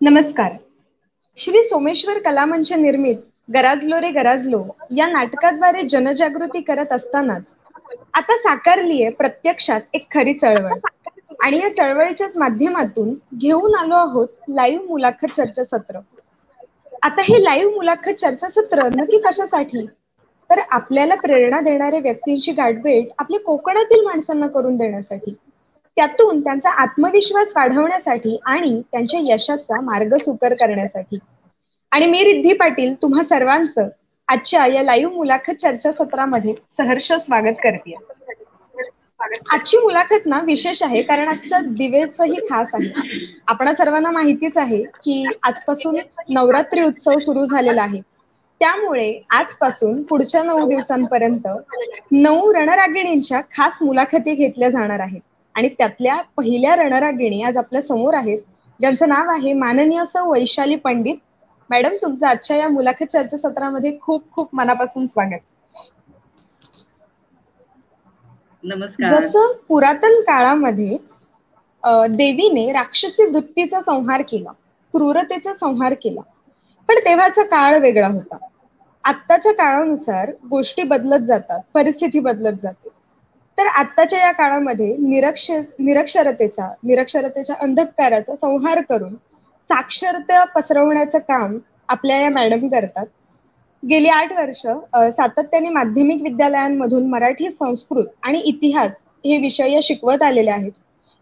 नमस्कार. श्री सोमेश्वर कलामंच निर्मित गराजलो रे गराजलो या नाटकाद्वारे जनजागृती करत असतानाच आता साकारली आहे प्रत्यक्षात एक खरी चळवळ. आणि या चळवळीच्याच माध्यमातून घेऊन आलो आहोत लाईव्ह मुलाखत चर्चासत्र. आता हे लाईव्ह मुलाखत चर्चासत्र नक्की कशासाठी? तर आपल्याला प्रेरणा देणाऱ्या व्यक्तींची गाठभेट आपल्या कोकणातील माणसांना करून देण्यासाठी, त्यातून त्यांचा आत्मविश्वास वाढवण्यासाठी आणि त्यांच्या यशाचा मार्ग सुकर करण्यासाठी. आणि मी रिद्धी पाटील तुम्हा सर्वांचं आजच्या या लाईव्ह मुलाखत चर्चासत्रामध्ये सहर्ष स्वागत करते. आजची मुलाखत ना विशेष आहे कारण आजचं दिवेचंही खास आहे. आपणा सर्वांना माहितीच आहे की आजपासून नवरात्री उत्सव सुरू झालेला आहे. त्यामुळे आजपासून पुढच्या 9 दिवसांपर्यंत 9 रणरागिणींच्या खास मुलाखती घेतल्या जाणार आहेत. आणि त्यातल्या पहिल्या रणरागिणी आज आपल्या समोर आहेत, ज्यांचं नाव आहे माननीय सौ वैशाली पंडित. मॅडम, तुमचं आजच्या या मुलाखत चर्चासत्रामध्ये खूप खूप मनापासून स्वागत. नमस्कार. जसं पुरातन काळामध्ये देवीने राक्षसी वृत्तीचा संहार केला, क्रूरतेचा संहार केला, पण तेव्हाचा काळ वेगळा होता. आत्ताच्या काळानुसार गोष्टी बदलत जातात, परिस्थिती बदलत जाते. तर आत्ताच्या या काळामध्ये निरक्षरतेच्या अंधकाराचा संहार करून साक्षरता पसरवण्याचं काम आपल्या या मॅडम करतात. गेली 8 वर्ष सातत्याने माध्यमिक विद्यालयांमधून मराठी, संस्कृत आणि इतिहास हे विषय शिकवत आलेले आहेत.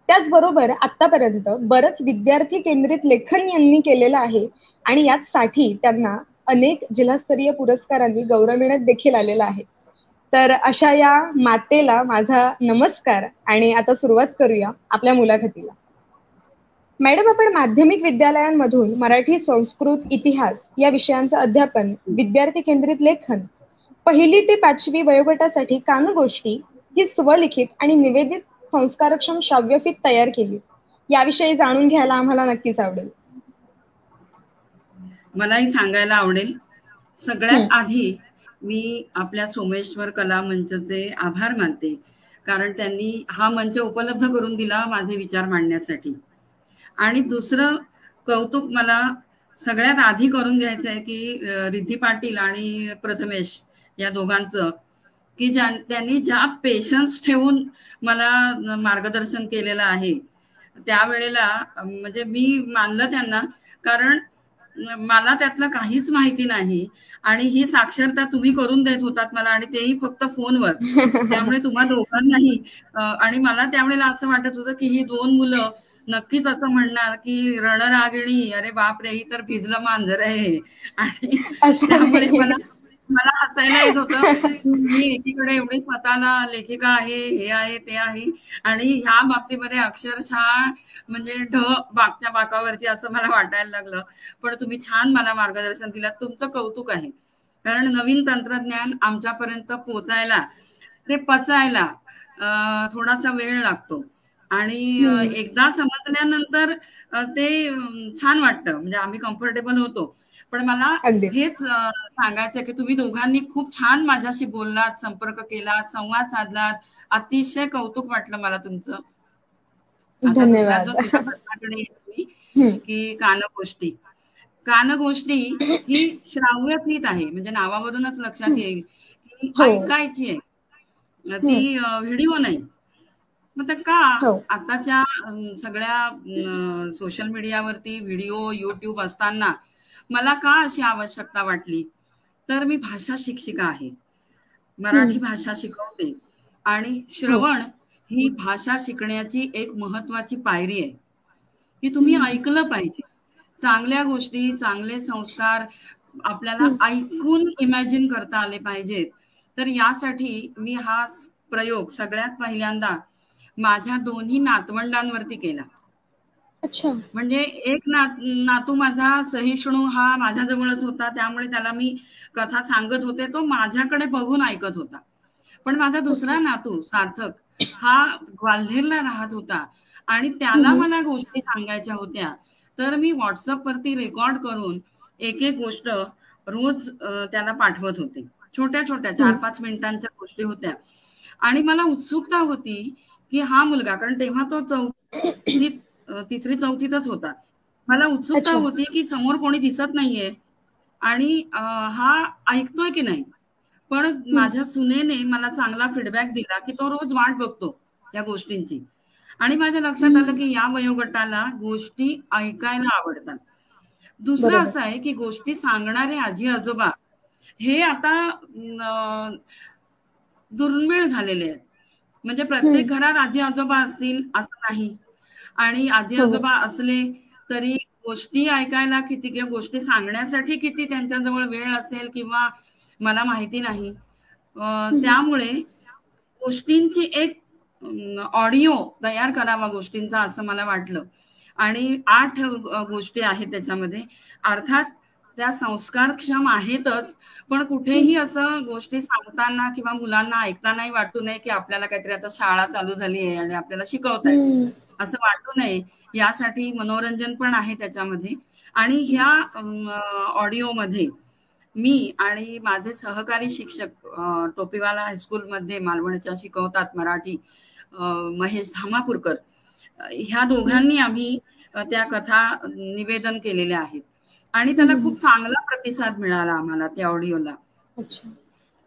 त्याचबरोबर आतापर्यंत बरंच विद्यार्थी केंद्रित लेखन यांनी केलेलं आहे आणि यासाठी त्यांना अनेक जिल्हास्तरीय पुरस्कारांनी गौरविण्यात देखील आलेला आहे. तर अशा या मातेला माझा नमस्कार. आणि आता सुरुवात करूया आपल्या मुलाखतीला. मॅडम, आपण माध्यमिक विद्यालयांमधून मराठी, संस्कृत, इतिहास या विषयांचं अध्यापन, विद्यार्थी केंद्रित लेखन, 1ली ते 5वी वयोगटासाठी कानगोष्टी ही स्वलिखित आणि निवेदित संस्कारक्षम श्राव्यफीत तयार केली. याविषयी जाणून घ्यायला आम्हाला नक्कीच आवडेल. मलाही सांगायला आवडेल. सगळ्यात आधी मी आपल्या सोमेश्वर कला मंचचे आभार मानते, कारण त्यांनी हा मंच उपलब्ध करून दिला माझे विचार मांडण्यासाठी. आणि दुसरं कौतुक मला सगळ्यात आधी करून घ्यायचं आहे की रिद्धी पाटील आणि प्रथमेश या दोघांचं, की त्यांनी ज्या पेशन्स ठेवून मला मार्गदर्शन केलेलं आहे त्यावेळेला म्हणजे मी मानलं त्यांना, कारण मला त्यातलं काहीच माहिती नाही. आणि ही साक्षरता तुम्ही करून देत होतात मला, आणि तेही फक्त फोनवर. त्यामुळे तुम्हा दोघांनाही आणि मला त्यावेळेला असं वाटत होतं की ही 2 मुलं नक्कीच असं म्हणणार की रणरागिणी, अरे बापरे, ही तर भिजलं मांजर आहे. आणि त्यामुळे मला हसायला येत होतं. मी एकीकडे एवढी स्वतःला लेखिका आहे, हे आहे ते आहे, आणि ह्या बाबतीमध्ये अक्षरशः म्हणजे बागच्या बाकावरती असं मला वाटायला लागलं. पण तुम्ही छान मला मार्गदर्शन दिलं, तुमचं कौतुक आहे. कारण नवीन तंत्रज्ञान आमच्यापर्यंत पोचायला, ते पचायला थोडासा वेळ लागतो. आणि एकदा समजल्यानंतर ते छान वाटतं, म्हणजे आम्ही कम्फर्टेबल होतो. पण मला हेच सांगायचं की तुम्ही दोघांनी खूप छान माझ्याशी बोललात, संपर्क केलात, संवाद साधलात. अतिशय कौतुक वाटलं मला तुमचं. आता धन्यवाद. की कानगोष्टी ही श्राव्यफीत आहे, म्हणजे नावावरूनच लक्षात येईल की ऐकायची आहे, ती व्हिडिओ नाही. मग का आताच्या सगळ्या सोशल मीडियावरती व्हिडिओ, युट्यूब असताना मला का अशी आवश्यकता वाटली? तर मी भाषा शिक्षिका आहे, मराठी भाषा शिकवते, आणि श्रवण ही भाषा शिकण्याची एक महत्वाची पायरी आहे की तुम्ही ऐकलं पाहिजे. चांगल्या गोष्टी, चांगले संस्कार आपल्याला ऐकून इमॅजिन करता आले पाहिजेत. तर यासाठी मी हा प्रयोग सगळ्यात पहिल्यांदा माझ्या 2 नातवंडांवरती केला. म्हणजे एक नातू माझा सहिष्णू हा माझ्याजवळच होता, त्यामुळे त्याला मी कथा सांगत होते, तो माझ्याकडे बघून ऐकत होता. पण माझा दुसरा नातू सार्थक हा ग्वाल्हेरला राहत होता आणि त्याला मला गोष्टी सांगायच्या होत्या. तर मी व्हॉट्सअपवरती रेकॉर्ड करून एक एक गोष्ट रोज त्याला पाठवत होते. छोट्या छोट्या 4-5 मिनिटांच्या गोष्टी होत्या. आणि मला उत्सुकता होती की हा मुलगा, कारण तेव्हा तो 3री-4थीतच होता, मला उत्सुकता अच्छा. होती की समोर कोणी दिसत नाहीये आणि हा ऐकतोय की नाही. पण हं. माझ्या सुनेने मला चांगला फीडबॅक दिला की तो रोज वाट बघतो या गोष्टींची. आणि माझ्या लक्षात आलं हं. की या वयोगटाला गोष्टी ऐकायला आवडतात. दुसरं बरोबर. असं आहे की गोष्टी सांगणारे आजी आजोबा हे आता दुर्मिळ झालेले आहेत. म्हणजे हं. प्रत्येक घरात आजी आजोबा असतील असं नाही. आणि आजी हो. आजोबा असले तरी गोष्टी ऐकायला किती किंवा गोष्टी सांगण्यासाठी किती त्यांच्याजवळ वेळ असेल किंवा मला माहिती नाही. हं. त्यामुळे गोष्टींची एक ऑडिओ तयार करावा गोष्टींचा असं मला वाटलं. आणि 8 गोष्टी आहेत त्याच्यामध्ये. अर्थात त्या संस्कारक्षम आहेतच, पण हं. कुठेही असं गोष्टी सांगताना किंवा मुलांना ऐकतानाही वाटू नये, की आपल्याला काहीतरी आता शाळा चालू झाली आहे आणि आपल्याला शिकवतायत. हं. असं वाटू नये यासाठी मनोरंजन पण आहे त्याच्यामध्ये. आणि ह्या ऑडिओमध्ये मी आणि माझे सहकारी शिक्षक टोपीवाला हायस्कूलमध्ये मालवणच्या शिकवतात मराठी, महेश धामापूरकर. ह्या हं. दोघांनी आम्ही त्या कथा निवेदन केलेल्या आहेत आणि हं. त्याला हं. खूप चांगला प्रतिसाद मिळाला आम्हाला त्या ऑडिओला. अच्छा.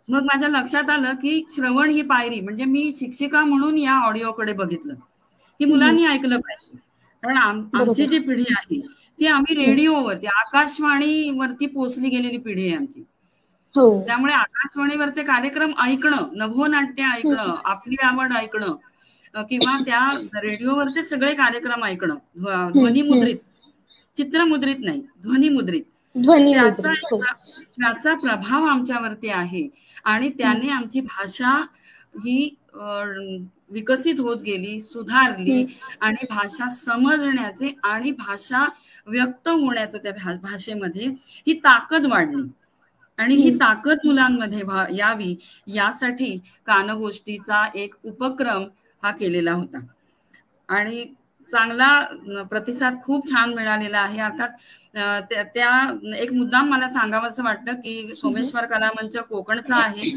मग माझ्या लक्षात आलं की श्रवण ही पायरी, म्हणजे मी शिक्षिका म्हणून या ऑडिओकडे बघितलं की हं. हं. मुलांनी ऐकलं पाहिजे. कारण आमची बरोबर. जी पिढी आहे ती आम्ही हं. रेडिओवरती आकाशवाणीवरती पोचली गेलेली पिढी आहे आमची. हो. त्यामुळे आकाशवाणीवरचे कार्यक्रम ऐकणं, नभोनाट्य हं. ऐकणं, आपली आवड ऐकणं किंवा त्या रेडिओवरचे सगळे कार्यक्रम ऐकणं, हं. हं. ध्वनिमुद्रित, चित्रमुद्रित नाही, ध्वनिमुद्रित. त्याचा ध्वनिमुद्रित. एक हो. त्याचा प्रभाव आमच्यावरती आहे आणि हं. त्याने आमची भाषा ही विकसित होत गेली, सुधारली हं. आणि भाषा समजण्याचे आणि भाषा व्यक्त होण्याचं त्या भाषेमध्ये ही ताकद वाढली. आणि ही हं. ताकद मुलांमध्ये यावी यासाठी कानगोष्टीचा एक उपक्रम हा केलेला होता. आणि चांगला प्रतिसाद खूप छान मिळालेला आहे. अर्थात त्या एक मुद्दाम मला सांगावंसं वाटतं की हं. सोमेश्वर कलामंच कोकणचा आहे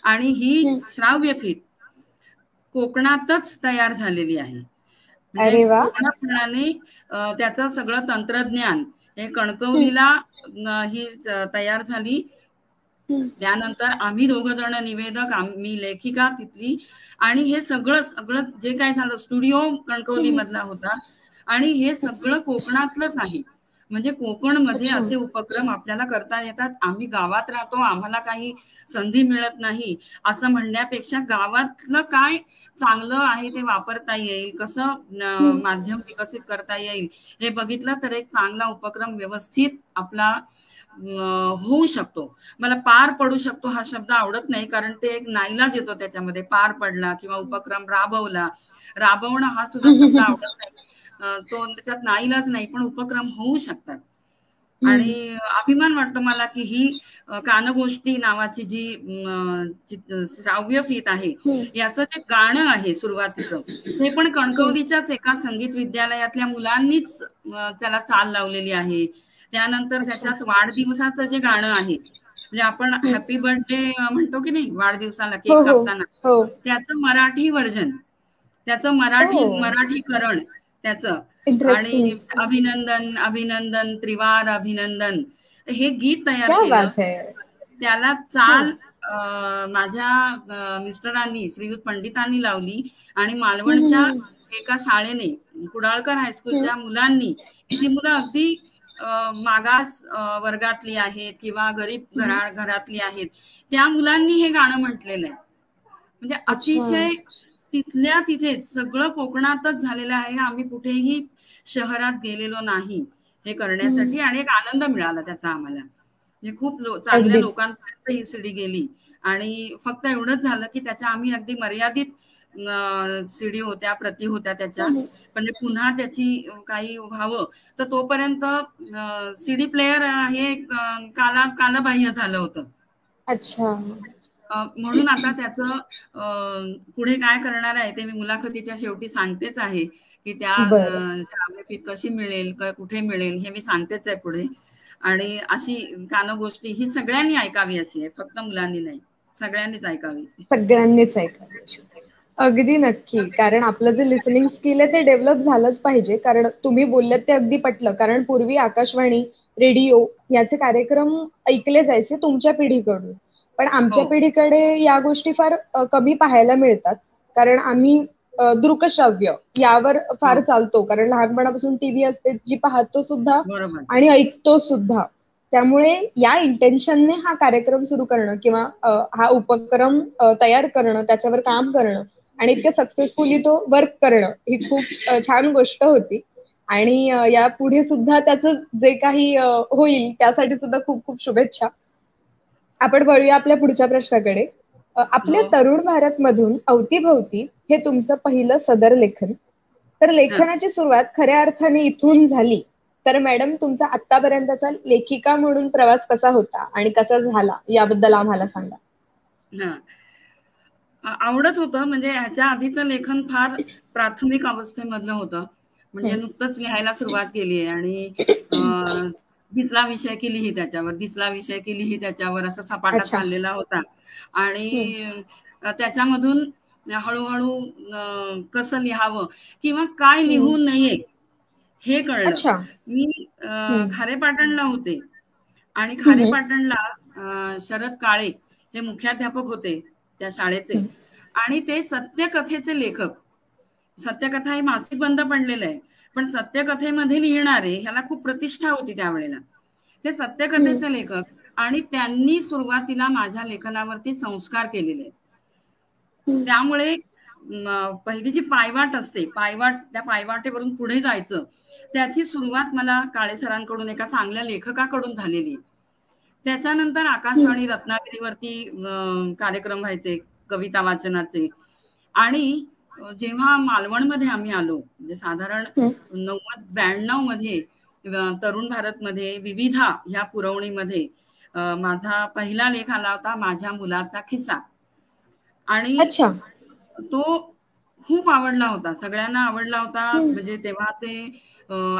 आणि ही हं. श्राव्य फित कोकणातच तयार झालेली आहे. म्हणजे अरे वाह! पूर्णपणाने त्याचं सगळं तंत्रज्ञान हे हं. कणकवलीला ही तयार झाली. हं. त्यानंतर आम्ही दोघं जण निवेदक, मी लेखिका तिथली, आणि हे सगळं सगळं जे काय झालं स्टुडिओ कणकवली हं. मधला होता आणि हे अच्छा. सगळं कोकणातलंच आहे. म्हणजे कोकणमध्ये अच्छा. असे उपक्रम आपल्याला करता येतात. आम्ही गावात राहतो, आम्हाला काही संधी मिळत नाही असं म्हणण्यापेक्षा गावातलं काय चांगलं आहे ते वापरता येईल, कसं हं. माध्यम विकसित करता येईल हे बघितलं तर एक चांगला उपक्रम व्यवस्थित आपला होऊ शकतो. मला पार पडू शकतो हा शब्द आवडत नाही, कारण ते एक नाईलाज येतो त्याच्यामध्ये. पार पडला किंवा उपक्रम राबवला, राबवणं हा सुद्धा शब्द आवडत नाही. तो त्याच्यात नाईलाज नाही, पण उपक्रम होऊ शकतात. हं. आणि अभिमान वाटतो मला की ही कानगोष्टी नावाची जी श्राव्य फीत आहे हं. याचं जे गाणं आहे सुरुवातीचं, ते पण हं. कणकवलीच्याच एका संगीत विद्यालयातल्या मुलांनीच त्याला चाल लावलेली आहे. त्यानंतर अच्छा. त्याच्यात वाढदिवसाचं जे गाणं आहे, म्हणजे आपण हं. हॅपी बर्थडे म्हणतो की नाही वाढदिवसाला हो, केक हो. कापताना, हो. त्याचं मराठी व्हर्जन, त्याचं ओह! मराठीकरण त्याचं. आणि इंटरेस्टिंग. अभिनंदन अभिनंदन त्रिवार अभिनंदन हे गीत तयार क्या केलं. बात है! त्याला हां. चाल माझ्या मिस्टरांनी, श्रीयुत पंडितांनी लावली आणि हं. हं. मालवणच्या हं. एका शाळेने, कुडाळकर हं. हायस्कूलच्या मुलांनी, जी मुलं अगदी मागास वर्गातली आहेत किंवा गरीब हं. घरातली आहेत, त्या मुलांनी हे गाणं म्हटलेलं आहे. म्हणजे अच्छा. अतिशय तिथल्या तिथेच सगळं कोकणातच झालेलं आहे. आम्ही कुठेही शहरात गेलेलो नाही हे हं. करण्यासाठी, आणि एक आनंद मिळाला त्याचा आम्हाला. म्हणजे खूप चांगल्या अगदीच. लोकांपर्यंत ही सीडी गेली. आणि फक्त एवढंच झालं की त्याच्या आम्ही अगदी मर्यादित सीडी होत्या, प्रती होत्या त्याच्या. हं. हं. म्हणजे पुन्हा त्याची काही व्हावं तर तोपर्यंत सीडी प्लेयर हे कालबाह्य झालं होतं. अच्छा. म्हणून आता त्याचं पुढे काय करणार आहे ते मी मुलाखतीच्या शेवटी सांगतेच आहे, की त्या बरं. श्राव्यफीत कशी मिळेल, कुठे मिळेल हे मी सांगतेच आहे पुढे. आणि अशी कानगोष्टी ही सगळ्यांनी ऐकावी अशी आहे, फक्त मुलांनी नाही, सगळ्यांनीच ऐकावी. सगळ्यांनीच ऐकायला पाहिजे. अगदी नक्की. कारण आपलं जे लिसनिंग स्किल आहे ते डेव्हलप झालंच पाहिजे. कारण तुम्ही बोललात ते अगदी पटलं. कारण पूर्वी आकाशवाणी, रेडिओ याचे कार्यक्रम ऐकले जायचे तुमच्या पिढीकडून. पण हो, आमच्या पिढीकडे या गोष्टी फार कमी पाहायला मिळतात. कारण आम्ही दृकश्राव्य यावर फार हो. चालतो. कारण लहानपणापासून टीव्ही असते जी पाहतो सुद्धा बरोबर. आणि ऐकतो सुद्धा. त्यामुळे या इंटेन्शनने हा कार्यक्रम सुरू करणं किंवा हा उपक्रम तयार करणं, त्याच्यावर काम करणं आणि इतक्या सक्सेसफुली तो वर्क करणं ही खूप छान गोष्ट होती. आणि यापुढे सुद्धा त्याचं जे काही होईल त्यासाठी सुद्धा खूप खूप शुभेच्छा. आपण वळूया आपल्या पुढच्या प्रश्नाकडे. आपल्या हो. तरुण भारतमधून अवतीभवती हे तुमचं पहिलं सदर लेखन. तर हां. लेखनाची सुरुवात खऱ्या अर्थाने इथून झाली. तर मॅडम तुमचा आतापर्यंतचा लेखिका म्हणून प्रवास कसा होता आणि कसा झाला याबद्दल आम्हाला सांगा. हां. आवडत होतं. म्हणजे ह्याच्या आधीचं लेखन फार प्राथमिक अवस्थेमधलं होतं. म्हणजे हं. नुकतंच लिहायला सुरुवात केली आहे आणि अ, दिसला विषय की लिही त्याच्यावर, दिसला विषय की लिही त्याच्यावर असा सपाटा अच्छा. चाललेला होता. हं. आणि त्याच्यामधून हळू-हळू कसं लिहावं किंवा काय हं. लिहू नये हे कळलं. अच्छा. मी हं. खारेपाटणला होते आणि हं, हं. खारेपाटणला शरद काळे हे मुख्याध्यापक होते त्या शाळेचे हं. आणि ते सत्यकथेचे लेखक. सत्यकथा हे मासिक बंद पडलेलं आहे. पण सत्यकथेमध्ये लिहिणारे ह्याला खूप प्रतिष्ठा होती त्यावेळेला. ते हं. सत्यकथेचे लेखक आणि त्यांनी सुरुवातीला माझ्या लेखनावरती संस्कार केलेले आहेत. हं. त्यामुळे पहिली जी पायवाट असते, त्या पायवाटेवरून पुढे जायचं, त्याची सुरुवात मला काळे सरांकडून एका चांगल्या लेखकाकडून झालेली आहे. त्याच्यानंतर हं. आकाशवाणी रत्नागिरीवरती कार्यक्रम व्हायचे कविता वाचनाचे आणि जेव्हा मालवणमध्ये आम्ही आलो म्हणजे साधारण हं. 90-92 मध्ये तरुण भारतमध्ये विविधा ह्या पुरवणीमध्ये माझा पहिला लेख आला होता माझ्या मुलाचा खिस्सा आणि अच्छा. तो खूप आवडला होता. सगळ्यांना आवडला होता. हं. म्हणजे तेव्हाचे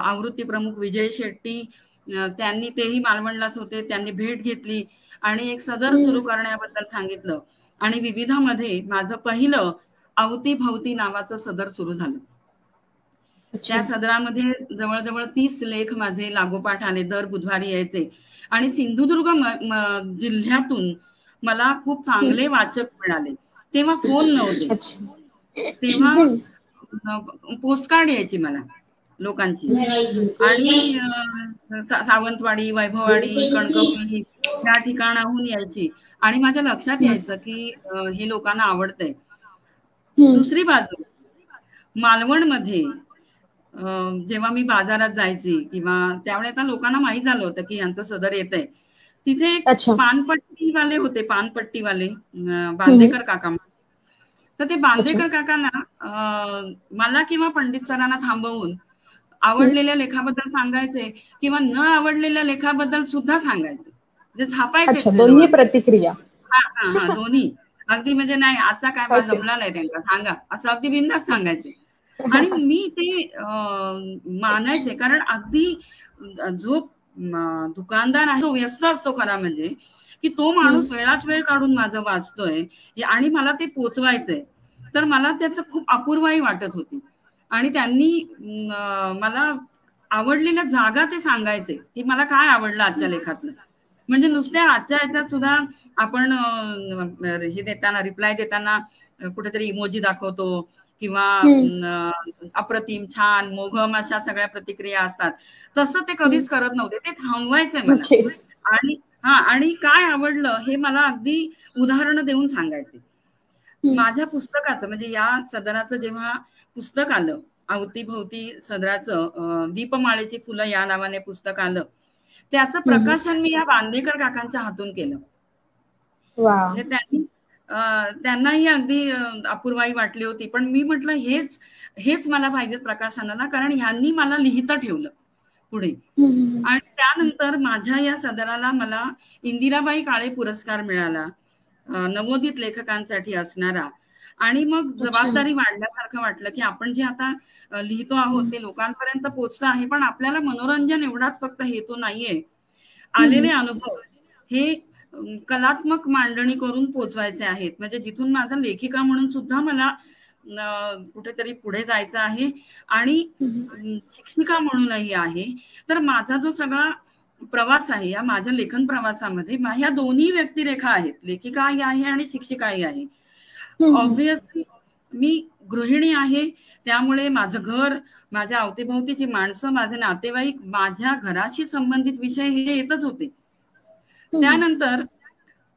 आवृत्ती प्रमुख विजय शेट्टी त्यांनी तेही मालवणलाच होते. त्यांनी भेट घेतली आणि एक सदर हं. सुरू करण्याबद्दल सांगितलं आणि विविधामध्ये माझं पहिलं अवतीभवती नावाचं सदर सुरू झालं. अच्छा. त्या सदरामध्ये जवळ-जवळ 30 लेख माझे लागोपाठ आले. दर बुधवारी यायचे आणि सिंधुदुर्ग जिल्ह्यातून मला खूप हं. चांगले वाचक मिळाले. तेव्हा फोन नव्हते. अच्छा. तेव्हा हं. पोस्टकार्ड यायची मला लोकांची आणि सावंतवाडी, वैभववाडी, कणकवली या ठिकाणाहून यायची आणि माझ्या लक्षात हं. यायचं की हे लोकांना आवडतंय. हं. दुसरी बाजू मालवणमध्ये जेव्हा मी बाजारात जायची किंवा त्यावेळी आता लोकांना माहीत झालं होतं की यांचं सदर येतंय. तिथे एक अच्छा. पानपट्टीवाले होते, पानपट्टीवाले हं, हं. बांदेकर काका म्हणून. तर ते अच्छा. बांदेकर काकांना मला किंवा पंडित सरांना थांबवून हं. आवडलेल्या लेखाबद्दल सांगायचे किंवा न आवडलेल्या लेखाबद्दल सुद्धा सांगायचे. म्हणजे अच्छा. झापायचेच दोन्ही जवळ. प्रतिक्रिया. हां, हां, हां. दोन्ही. अगदी म्हणजे नाही आजचा काय ओके. जमला नाही त्यांचा सांगा, असं अगदी बिनधास्त सांगायचे. आणि मी ते मानायचे कारण अगदी जो दुकानदार आहे तो व्यस्त असतो खरा म्हणजे, की तो हं. माणूस वेळात वेळ काढून माझं वाचतोय आणि मला ते पोहोचवायचंय. तर मला त्याचं खूप अपूर्वाई वाटत होती. आणि त्यांनी मला आवडलेल्या जागा ते सांगायचे, की मला काय आवडलं आजच्या लेखातलं. म्हणजे नुसत्या आजच्या ह्याच्यात सुद्धा आपण हे देताना रिप्लाय देताना कुठेतरी इमोजी दाखवतो किंवा हं. अप्रतिम, छान, मोघम अशा सगळ्या प्रतिक्रिया असतात. तसं ते हं. कधीच करत नव्हते. ते थांबवायचंय मला. ओके. आणि आणि काय आवडलं हे मला अगदी उदाहरणं देऊन सांगायचे. हं. माझ्या पुस्तकाचं म्हणजे या सदराचं जेव्हा पुस्तक आलं, अवतीभवती सदराचं दीपमाळेची फुलं या नावाने पुस्तक आलं. त्याचं हं, हं. प्रकाशन मी या बांदेकर काकांच्या हातून केलं. वाह! म्हणजे त्यांनाही अगदी अपूर्वाई वाटली होती. पण मी म्हटलं हेच मला पाहिजे प्रकाशनाला कारण ह्यांनी मला लिहितं ठेवलं पुढे. हं, हं. आणि त्यानंतर माझ्या या सदराला मला इंदिराबाई काळे पुरस्कार मिळाला. नवोदित लेखकांसाठी असणारा आणि मग अच्छा. जबाबदारी वाढल्यासारखं वाटलं, की आपण जे आता लिहितो आहोत हं. ते लोकांपर्यंत पोहोचतं आहे. पण आपल्याला मनोरंजन एवढाच फक्त हेतू नाहीये. हं, आलेले हं. अनुभव हे कलात्मक मांडणी करून पोहोचवायचे आहेत. म्हणजे जिथून माझा लेखिका म्हणून सुद्धा मला कुठेतरी पुढे जायचं आहे आणि शिक्षिका म्हणूनही आहे. तर माझा जो सगळा प्रवास आहे, या माझ्या लेखन प्रवासामध्ये ह्या दोन्ही व्यक्तिरेखा आहेत, लेखिकाही आहे आणि शिक्षिकाही आहे. ऑब्व्हियसली मी गृहिणी आहे, त्यामुळे माझं घर, माझ्या अवतीभोवतीची माणसं, माझे नातेवाईक, माझ्या घराशी संबंधित विषय हे येतच होते. त्यानंतर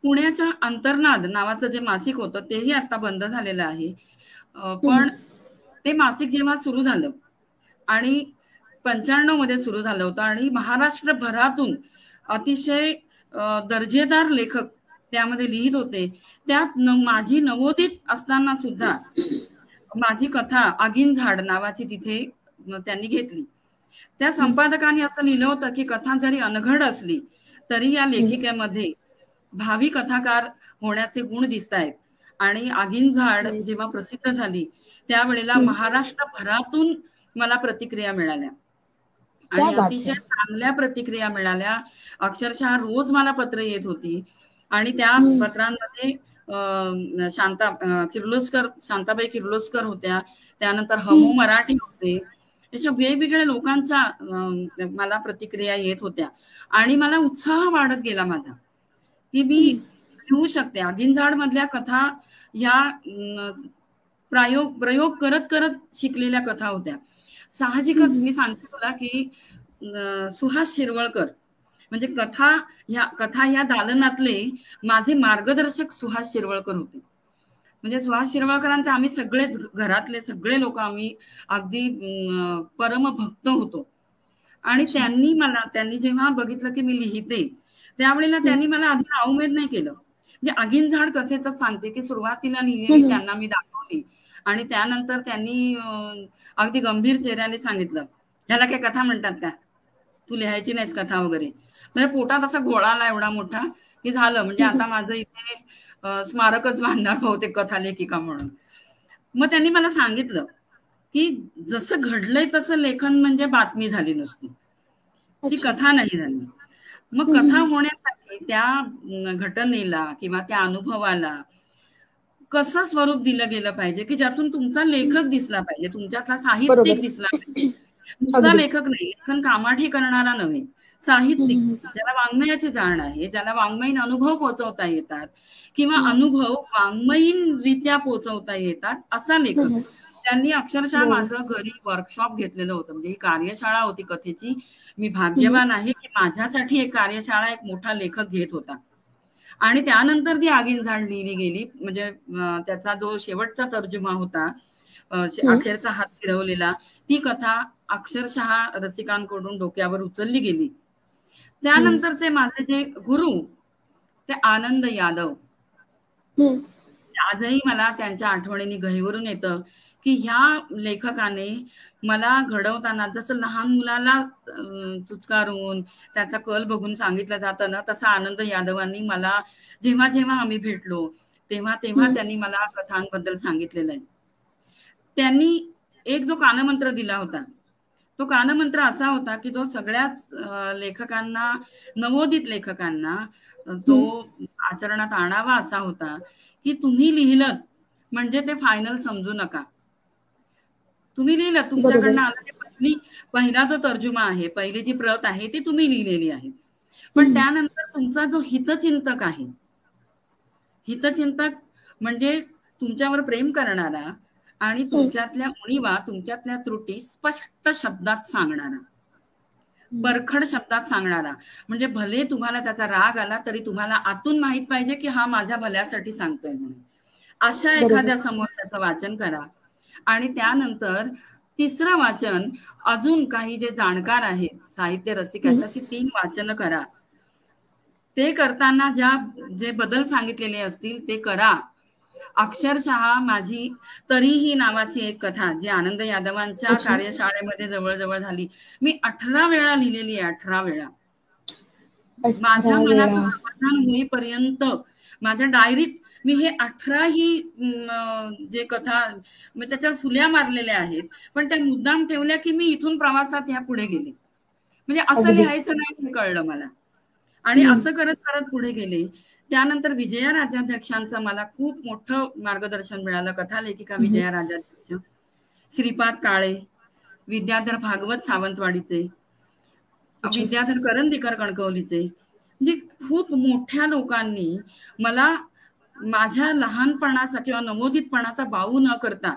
पुण्याच्या अंतर्नाद नावाचं जे मासिक होतं तेही आता बंद झालेलं आहे. पण ते मासिक जेव्हा सुरू झालं आणि 95 मध्ये सुरू झालं होतं आणि महाराष्ट्रभरातून अतिशय दर्जेदार लेखक त्यामध्ये लिहित होते. त्यात माझी नवोदित असताना सुद्धा माझी कथा आगीन झाड नावाची तिथे त्यांनी घेतली. त्या संपादकाने असं लिहिलं होतं की कथा जरी अनघड असली तरी या लेखिकेमध्ये भावी कथाकार होण्याचे गुण दिसत आहेत. आणि आगीन झाड जेव्हा प्रसिद्ध झाली त्यावेळेला महाराष्ट्रभरातून मला प्रतिक्रिया मिळाल्या आणि अतिशय चांगल्या प्रतिक्रिया मिळाल्या. अक्षरशः रोज मला पत्र येत होती आणि त्या पत्रांमध्ये शांताबाई किर्लोस्कर होत्या, त्यानंतर हमू मराठी होते, अशा वेगवेगळ्या लोकांच्या मला प्रतिक्रिया येत होत्या आणि मला उत्साह वाढत गेला माझा की मी लिहू शकते. आगीन झाड मधल्या कथा ह्या प्रयोग करत करत शिकलेल्या कथा होत्या. साहजिकच मी सांगते तुला की सुहास शिरवळकर म्हणजे कथा या दालनातले माझे मार्गदर्शक सुहास शिरवळकर होते. म्हणजे सुहास शिरवळकरांचे आम्ही सगळेच घरातले सगळे लोक आम्ही अगदी परमभक्त होतो. आणि त्यांनी जेव्हा बघितलं की मी लिहिते त्यावेळेला त्यांनी मला आधी नाउमेद नाही केलं. म्हणजे आगीन झाड कथेच सांगते की सुरुवातीला लिहिलेली त्यांना मी दाखवली आणि त्यानंतर त्यांनी अगदी गंभीर चेहऱ्याने सांगितलं, ह्याला काय कथा म्हणतात का, तू लिहायची नाहीस कथा वगैरे. म्हणजे पोटात असा गोळा आला एवढा मोठा की झालं म्हणजे आता माझं इथे स्मारकच बांधणार बहुतेक कथा लेखिका म्हणून. मग त्यांनी मला सांगितलं की जसं घडलंय तसं लेखन म्हणजे बातमी झाली नुसती, ती कथा नाही झाली. मग कथा होण्यासाठी त्या घटनेला किंवा त्या अनुभवाला कसं स्वरूप दिलं गेलं पाहिजे की ज्यातून तुमचा लेखक दिसला पाहिजे, तुमच्यातला साहित्यिक दिसला पाहिजे. नुसता लेखक नाही, लेखन कामाठी करणारा नव्हे, साहित्यिक ज्याला वाङ्मयाची जाण आहे, ज्याला वाङ्मयीन अनुभव पोहोचवता येतात किंवा अनुभव वाङ्मयीनरित्या पोहोचवता येतात असा लेखक. त्यांनी अक्षरशः माझं घरी वर्कशॉप घेतलेलं होतं. म्हणजे ही कार्यशाळा होती कथेची. मी भाग्यवान आहे की माझ्यासाठी एक कार्यशाळा एक मोठा लेखक घेत होता. आणि त्यानंतर ती आगीन झाड लिहिली गेली. म्हणजे त्याचा जो शेवटचा तर्जुमा होता, अखेरचा हात फिरवलेला, ती कथा अक्षरशः रसिकांकडून डोक्यावर उचलली गेली. त्यानंतरचे माझे जे गुरु ते आनंद यादव, आजही मला त्यांच्या आठवणींनी गहिवरून येतं की ह्या लेखकाने मला घडवताना जसं लहान मुलाला चुचकारून त्याचा कल बघून सांगितलं जातं ना, तसा आनंद यादवांनी मला जेव्हा जेव्हा आम्ही भेटलो तेव्हा त्यांनी मला कथांबद्दल सांगितलेलं आहे. त्यांनी एक जो कानमंत्र दिला होता तो कानमंत्र असा होता की तो सगळ्याच लेखकांना, नवोदित लेखकांना तो आचरणात आणावा असा होता की तुम्ही लिहिलं म्हणजे ते फायनल समजू नका. तुम्ही लिहिलं, तुमच्याकडनं आलं, पहिला जो तर्जुमा आहे, पहिली जी प्रत आहे ती तुम्ही लिहिलेली आहे, पण त्यानंतर तुमचा जो हितचिंतक आहे, हितचिंतक म्हणजे तुमच्यावर प्रेम करणारा आणि तुमच्यातल्या उणीवा, तुमच्यातल्या त्रुटी स्पष्ट शब्दात सांगणारा, परखड शब्दात सांगणारा. म्हणजे भले तुम्हाला त्याचा राग आला तरी तुम्हाला आतून माहित पाहिजे की हा माझ्या भल्यासाठी सांगतोय म्हणून. अशा एखाद्या समोर त्याचं वाचन करा. आणि त्यानंतर तिसरं वाचन अजून काही जे जाणकार आहेत, साहित्य रसिकांची, अशी 3 वाचन करा. ते करताना जे बदल सांगितलेले असतील ते करा. अक्षरशः माझी तरीही नावाची एक कथा जी आनंद यादवांच्या कार्यशाळेमध्ये जवळजवळ झाली, मी 18 वेळा लिहिलेली आहे. 18 वेळा. माझ्या मनाचं समाधान होईपर्यंत माझ्या डायरीत मी हे 18 जे कथा त्याच्यावर फुल्या मारलेल्या आहेत, पण त्या मुद्दाम ठेवल्या की मी इथून प्रवासात ह्या पुढे गेले. म्हणजे असं लिहायचं नाही हे कळलं मला. आणि असं करत करत पुढे गेले. त्यानंतर विजया राजाध्यक्षांचं मला खूप मोठं मार्गदर्शन मिळालं. कथालेखिका विजया राजाध्यक्ष, श्रीपाद काळे, विद्याधर भागवत सावंतवाडीचे, विद्याधर करंदीकर कणकवलीचे, म्हणजे खूप मोठ्या लोकांनी मला माझ्या लहानपणाचा किंवा नवोदितपणाचा बाऊ न करता,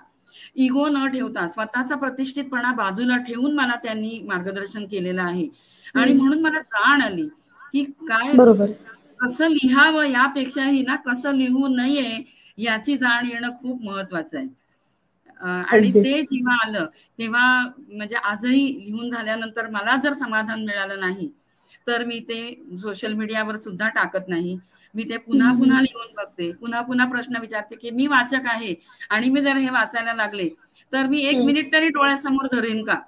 इगो न ठेवता, स्वतःचा प्रतिष्ठितपणा बाजूला ठेवून मला त्यांनी मार्गदर्शन केलेलं आहे. आणि म्हणून मला जाण आली की काय कसं लिहावं यापेक्षाही ना कसं लिहू नये याची जाण येणं खूप महत्वाचं आहे. आणि ते जेव्हा आलं तेव्हा म्हणजे आजही लिहून झाल्यानंतर मला जर समाधान मिळालं नाही तर मी ते सोशल मीडियावर सुद्धा टाकत नाही. मी ते पुन्हा पुन्हा लिहून बघते, पुन्हा पुन्हा प्रश्न विचारते की मी वाचक आहे आणि मी जर हे वाचायला लागले तर मी 1 मिनिट तरी डोळ्यासमोर धरेन का.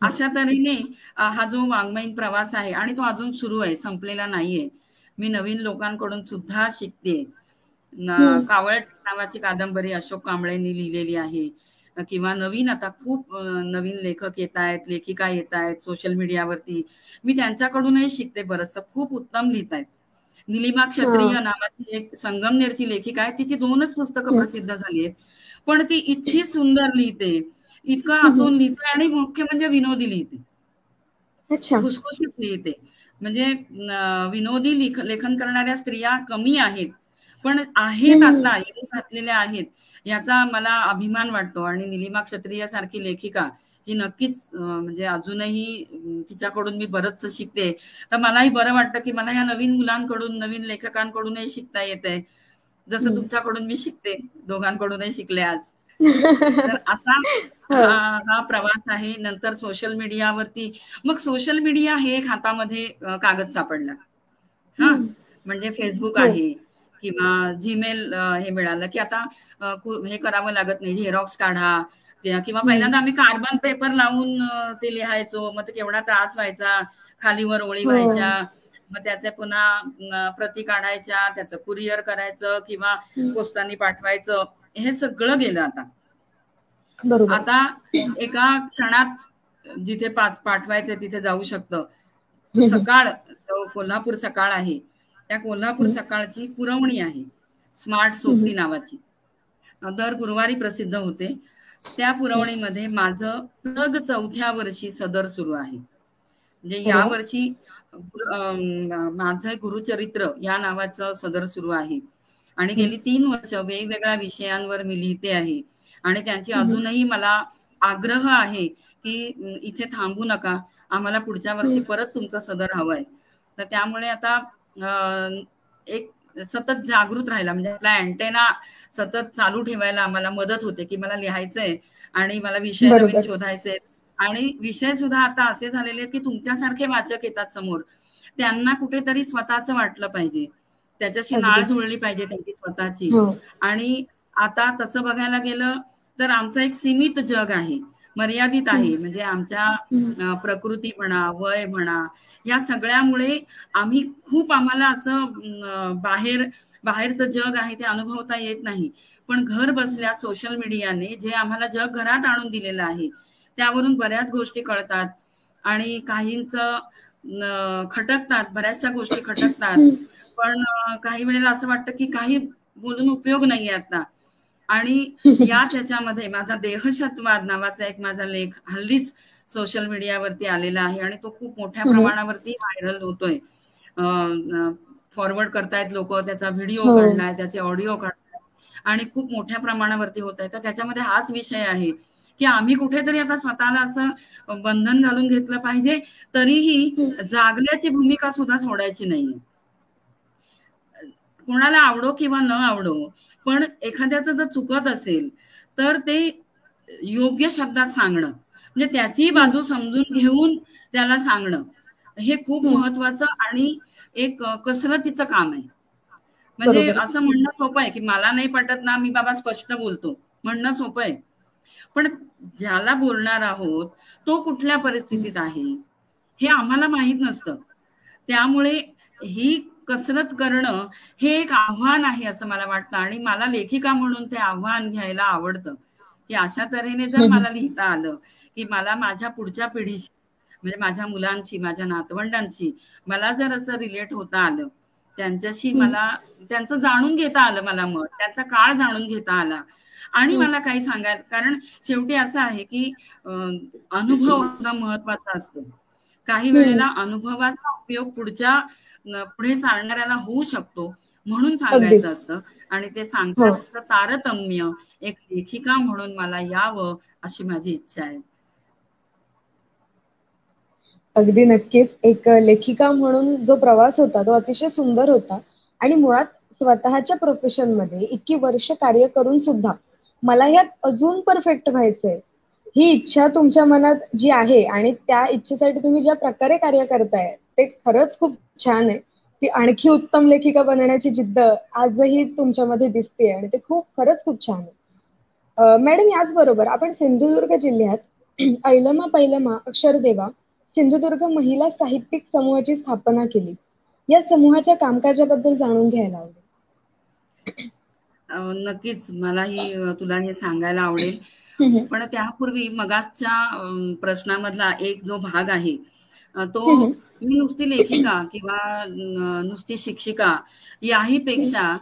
अशा तऱ्हेने हा जो वाङ्मयीन प्रवास आहे आणि तो अजून सुरू आहे, संपलेला नाहीये. मी नवीन लोकांकडून सुद्धा शिकते. कावळट नावाची कादंबरी अशोक कांबळेंनी लिहिलेली आहे, किंवा नवीन आता खूप नवीन लेखक येत आहेत, लेखिका येत आहेत सोशल मीडियावरती. मी त्यांच्याकडूनही शिकते बरंचसं, खूप उत्तम लिहित आहेत. निलिमा क्षत्रिय नावाची एक संगमनेरची लेखिका आहे, तिची 2च पुस्तकं प्रसिद्ध झाली आहेत, पण ती इतकी सुंदर लिहिते, इतकं आतून लिहिते आणि मुख्य म्हणजे विनोदी लिहिते, खुसखुशीत लिहिते. म्हणजे विनोदी लेखन करणाऱ्या स्त्रिया कमी आहेत, पण आहेत, आता येऊन घातलेल्या आहेत, याचा मला अभिमान वाटतो. आणि निलिमा क्षत्रिय सारखी लेखिका ही नक्कीच म्हणजे अजूनही तिच्याकडून मी बरंच शिकते. तर मलाही बरं वाटतं की मला ह्या नवीन मुलांकडून, नवीन लेखकांकडूनही शिकता येतंय, जसं तुमच्याकडून मी शिकते, दोघांकडूनही शिकले आज. तर असा हा प्रवास आहे. नंतर सोशल मीडियावरती, मग सोशल मीडिया हे एक हातामध्ये कागद सापडला. म्हणजे फेसबुक आहे किंवा जीमेल हे मिळालं की आता हे करावं लागत नाही, झेरॉक्स काढा, किंवा पहिल्यांदा आम्ही कार्बन पेपर लावून ते लिहायचो, मग ते केवढा त्रास व्हायचा, खालीवर ओळी व्हायच्या, मग त्याचे पुन्हा प्रती काढायच्या, त्याचं कुरिअर करायचं किंवा पोस्टाने पाठवायचं, हे सगळं गेलं आता. आता एका क्षणात जिथे पाठवायचं तिथे जाऊ शकतं. सकाळ, कोल्हापूर सकाळ आहे, त्या कोल्हापूर सकाळची पुरवणी आहे स्मार्ट सोबती नावाची, दर गुरुवारी प्रसिद्ध होते. त्या पुरवणीमध्ये माझं सलग 4थ्या वर्षी सदर सुरू आहे. म्हणजे यावर्षी माझं गुरुचरित्र या नावाचं सदर सुरू आहे आणि गेली 3 वर्ष वेगवेगळ्या विषयांवर मी लिहिते आहे. आणि त्यांची अजूनही मला आग्रह आहे की इथे थांबू नका, आम्हाला पुढच्या वर्षी परत तुमचं सदर हवंय. तर त्यामुळे आता एक सतत जागृत राहायला, म्हणजे आपला अँटेना सतत चालू ठेवायला आम्हाला मदत होते की मला लिहायचंय आणि मला विषय नवीन शोधायचे. आणि विषय सुद्धा आता असे झालेले आहेत की तुमच्यासारखे वाचक येतात समोर, त्यांना कुठेतरी स्वतःचं वाटलं पाहिजे, त्याच्याशी नाळ जुळली पाहिजे त्यांची स्वतःची. आणि आता तसं बघायला गेलं तर आमचं एक सीमित जग आहे, मर्यादित आहे. म्हणजे आमच्या प्रकृती म्हणा, वय म्हणा, या सगळ्यामुळे आम्हाला असं बाहेरचं जग आहे ते अनुभवता येत नाही. पण घर बसल्या सोशल मीडियाने जे आम्हाला जग घरात आणून दिलेलं आहे त्यावरून बऱ्याच गोष्टी कळतात आणि काहींचं खटकतात, बऱ्याचशा गोष्टी खटकतात. पण काही वेळेला असं वाटतं की काही बोलून उपयोग नाहीये आता. आणि त्याच्यामध्ये माझा देहशतवाद नावाचा एक माझा लेख हल्लीच सोशल मीडियावरती आलेला आहे आणि तो खूप मोठ्या प्रमाणावरती व्हायरल होतोय. फॉरवर्ड करतायत लोक, त्याचा व्हिडिओ काढलाय, त्याचे ऑडिओ काढलाय आणि खूप मोठ्या प्रमाणावरती होत आहे. तर त्याच्यामध्ये हाच विषय आहे की आम्ही कुठेतरी आता स्वतःला असं बंधन घालून घेतलं पाहिजे, तरीही जागल्याची भूमिका सुद्धा सोडायची नाही. कोणाला आवडो किंवा न आवडो, पण एखाद्याचं जर चुकत असेल तर ते योग्य शब्दात सांगणं, म्हणजे त्याची बाजू समजून घेऊन त्याला सांगणं, हे खूप महत्वाचं आणि एक कसरतीचं काम आहे. म्हणजे असं म्हणणं सोपं आहे की मला नाही पटत ना, मी बाबा स्पष्ट बोलतो, म्हणणं सोपं आहे. पण ज्याला बोलणार आहोत तो कुठल्या परिस्थितीत आहे हे आम्हाला माहित नसतं. त्यामुळे ही कसरत करणं हे एक आव्हान आहे असं मला वाटतं. आणि मला लेखिका म्हणून ते आव्हान घ्यायला आवडतं की अशा तऱ्हेने जर मला लिहिता आलं की मला माझ्या पुढच्या पिढीशी, म्हणजे माझ्या मुलांशी, माझ्या नातवंडांशी मला जर असं रिलेट होता आलं त्यांच्याशी मला त्यांचं जाणून घेता आलं, मला मत, त्यांचा काळ जाणून घेता आला आणि मला काही सांगायला, कारण शेवटी असं आहे की अनुभव हा महत्वाचा असतो. काही वेळेला अनुभवाचा उपयोग पुढे चालणाऱ्याला होऊ शकतो म्हणून सांगायचं असतं, आणि ते सांगतानाचं तारतम्य एक लेखिका म्हणून मला यावं अशी माझी इच्छा आहे. अगदी नक्कीच. एक लेखिका म्हणून जो प्रवास होता तो अतिशय सुंदर होता आणि मुळात स्वतःच्या प्रोफेशनमध्ये इतकी वर्ष कार्य करून सुद्धा मला ह्यात अजून परफेक्ट व्हायचंय, ही इच्छा तुमच्या मनात जी आहे आणि त्या इच्छेसाठी तुम्ही ज्या प्रकारे कार्य करताय ते खरंच खूप छान आहे. की आणखी उत्तम लेखिका बनण्याची जिद्द आजही तुमच्यामध्ये दिसते आणि ते खरंच खूप छान आहे. मॅडम, याचबरोबर आपण सिंधुदुर्ग जिल्ह्यात ऐलमा पैलमा अक्षरदेवा सिंधुदुर्ग महिला साहित्यिक समूहाची स्थापना केली. या समूहाच्या कामकाजाबद्दल जाणून घ्यायला आवडेल. नक्कीच, मलाही तुला हे सांगायला आवडेल, पण त्यापूर्वी मगाच्या प्रश्नामधला एक जो भाग आहे तो, मी नुसती लेखिका किंवा नुसती शिक्षिका याही पेक्षा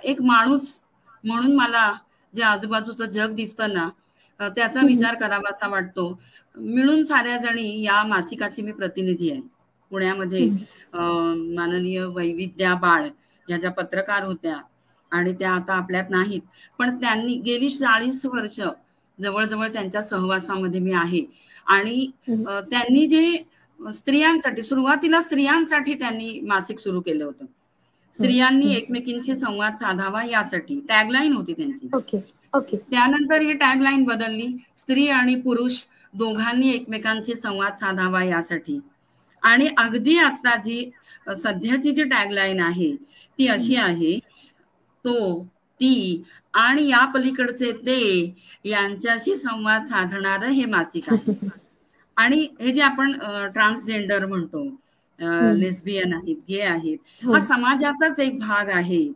एक माणूस म्हणून मला जे आजूबाजूचं जग दिसतं ना त्याचा विचार करावा असा वाटतो. मिळून साऱ्या जणी या मासिकाची मी प्रतिनिधी आहे. पुण्यामध्ये माननीय वैविध्या बाळ ह्या ज्या पत्रकार होत्या आणि त्या आता आपल्यात नाहीत, पण त्यांनी गेली 40 वर्ष जवळजवळ त्यांच्या सहवासामध्ये मी आहे. आणि त्यांनी जे स्त्रियांसाठी, सुरुवातीला स्त्रियांसाठी त्यांनी मासिक सुरू केलं होतं. स्त्रियांनी एकमेकींशी संवाद साधावा यासाठी टॅगलाईन होती त्यांची. त्यानंतर ही टॅगलाईन बदलली, स्त्री आणि पुरुष दोघांनी एकमेकांशी संवाद साधावा यासाठी. आणि अगदी आता जी सध्याची जी टॅगलाईन आहे ती अशी आहे, तो, ती आणि या पलीकडचे ते यांच्याशी संवाद साधणारं हे मासिक आहे. आणि हे जे आपण ट्रान्सजेंडर म्हणतो, लेस्बियन आहेत, गे आहेत, हा समाजाचाच एक भाग आहे.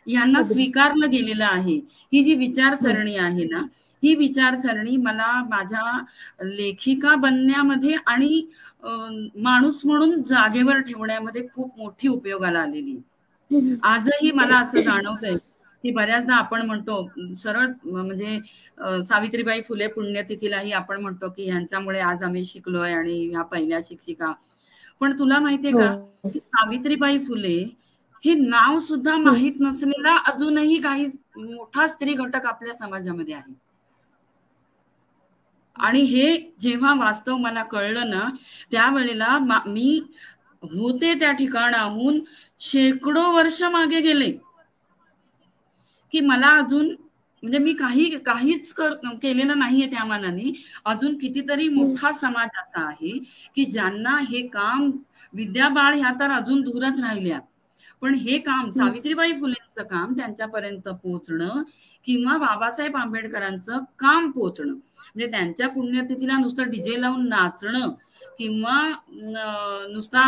यांना स्वीकारलं गेलेलं आहे. ही जी विचारसरणी आहे ना, ही विचारसरणी मला माझ्या लेखिका बनण्यामध्ये आणि माणूस म्हणून जागेवर ठेवण्यामध्ये खूप मोठी उपयोगाला आलेली. आजही मला असं जाणवतंय की बऱ्याचदा आपण म्हणतो सरळ, म्हणजे सावित्रीबाई फुले पुण्यतिथीलाही आपण म्हणतो की ह्यांच्यामुळे आज आम्ही शिकलोय आणि ह्या पहिल्या शिक्षिका. पण तुला माहितीये का की सावित्रीबाई फुले हे नाव सुद्धा माहीत नसलेला अजूनही काही मोठा स्त्री घटक आपल्या समाजामध्ये आहे. आणि हे जेव्हा वास्तव मला कळलं ना, त्यावेळेला मी होते त्या ठिकाणाहून शेकडो वर्ष मागे गेले की मला अजून, म्हणजे मी काहीच केलेलं नाहीये त्या मानाने. अजून कितीतरी मोठा समाज असा आहे की ज्यांना हे काम, विद्या बाळ ह्या तर अजून दूरच राहिल्या, पण हे काम, सावित्रीबाई फुलेंचं काम त्यांच्यापर्यंत पोहोचणं किंवा बाबासाहेब आंबेडकरांचं काम पोहोचणं, म्हणजे त्यांच्या पुण्यतिथीला नुसतं डीजे लावून नाचणं किंवा नुसता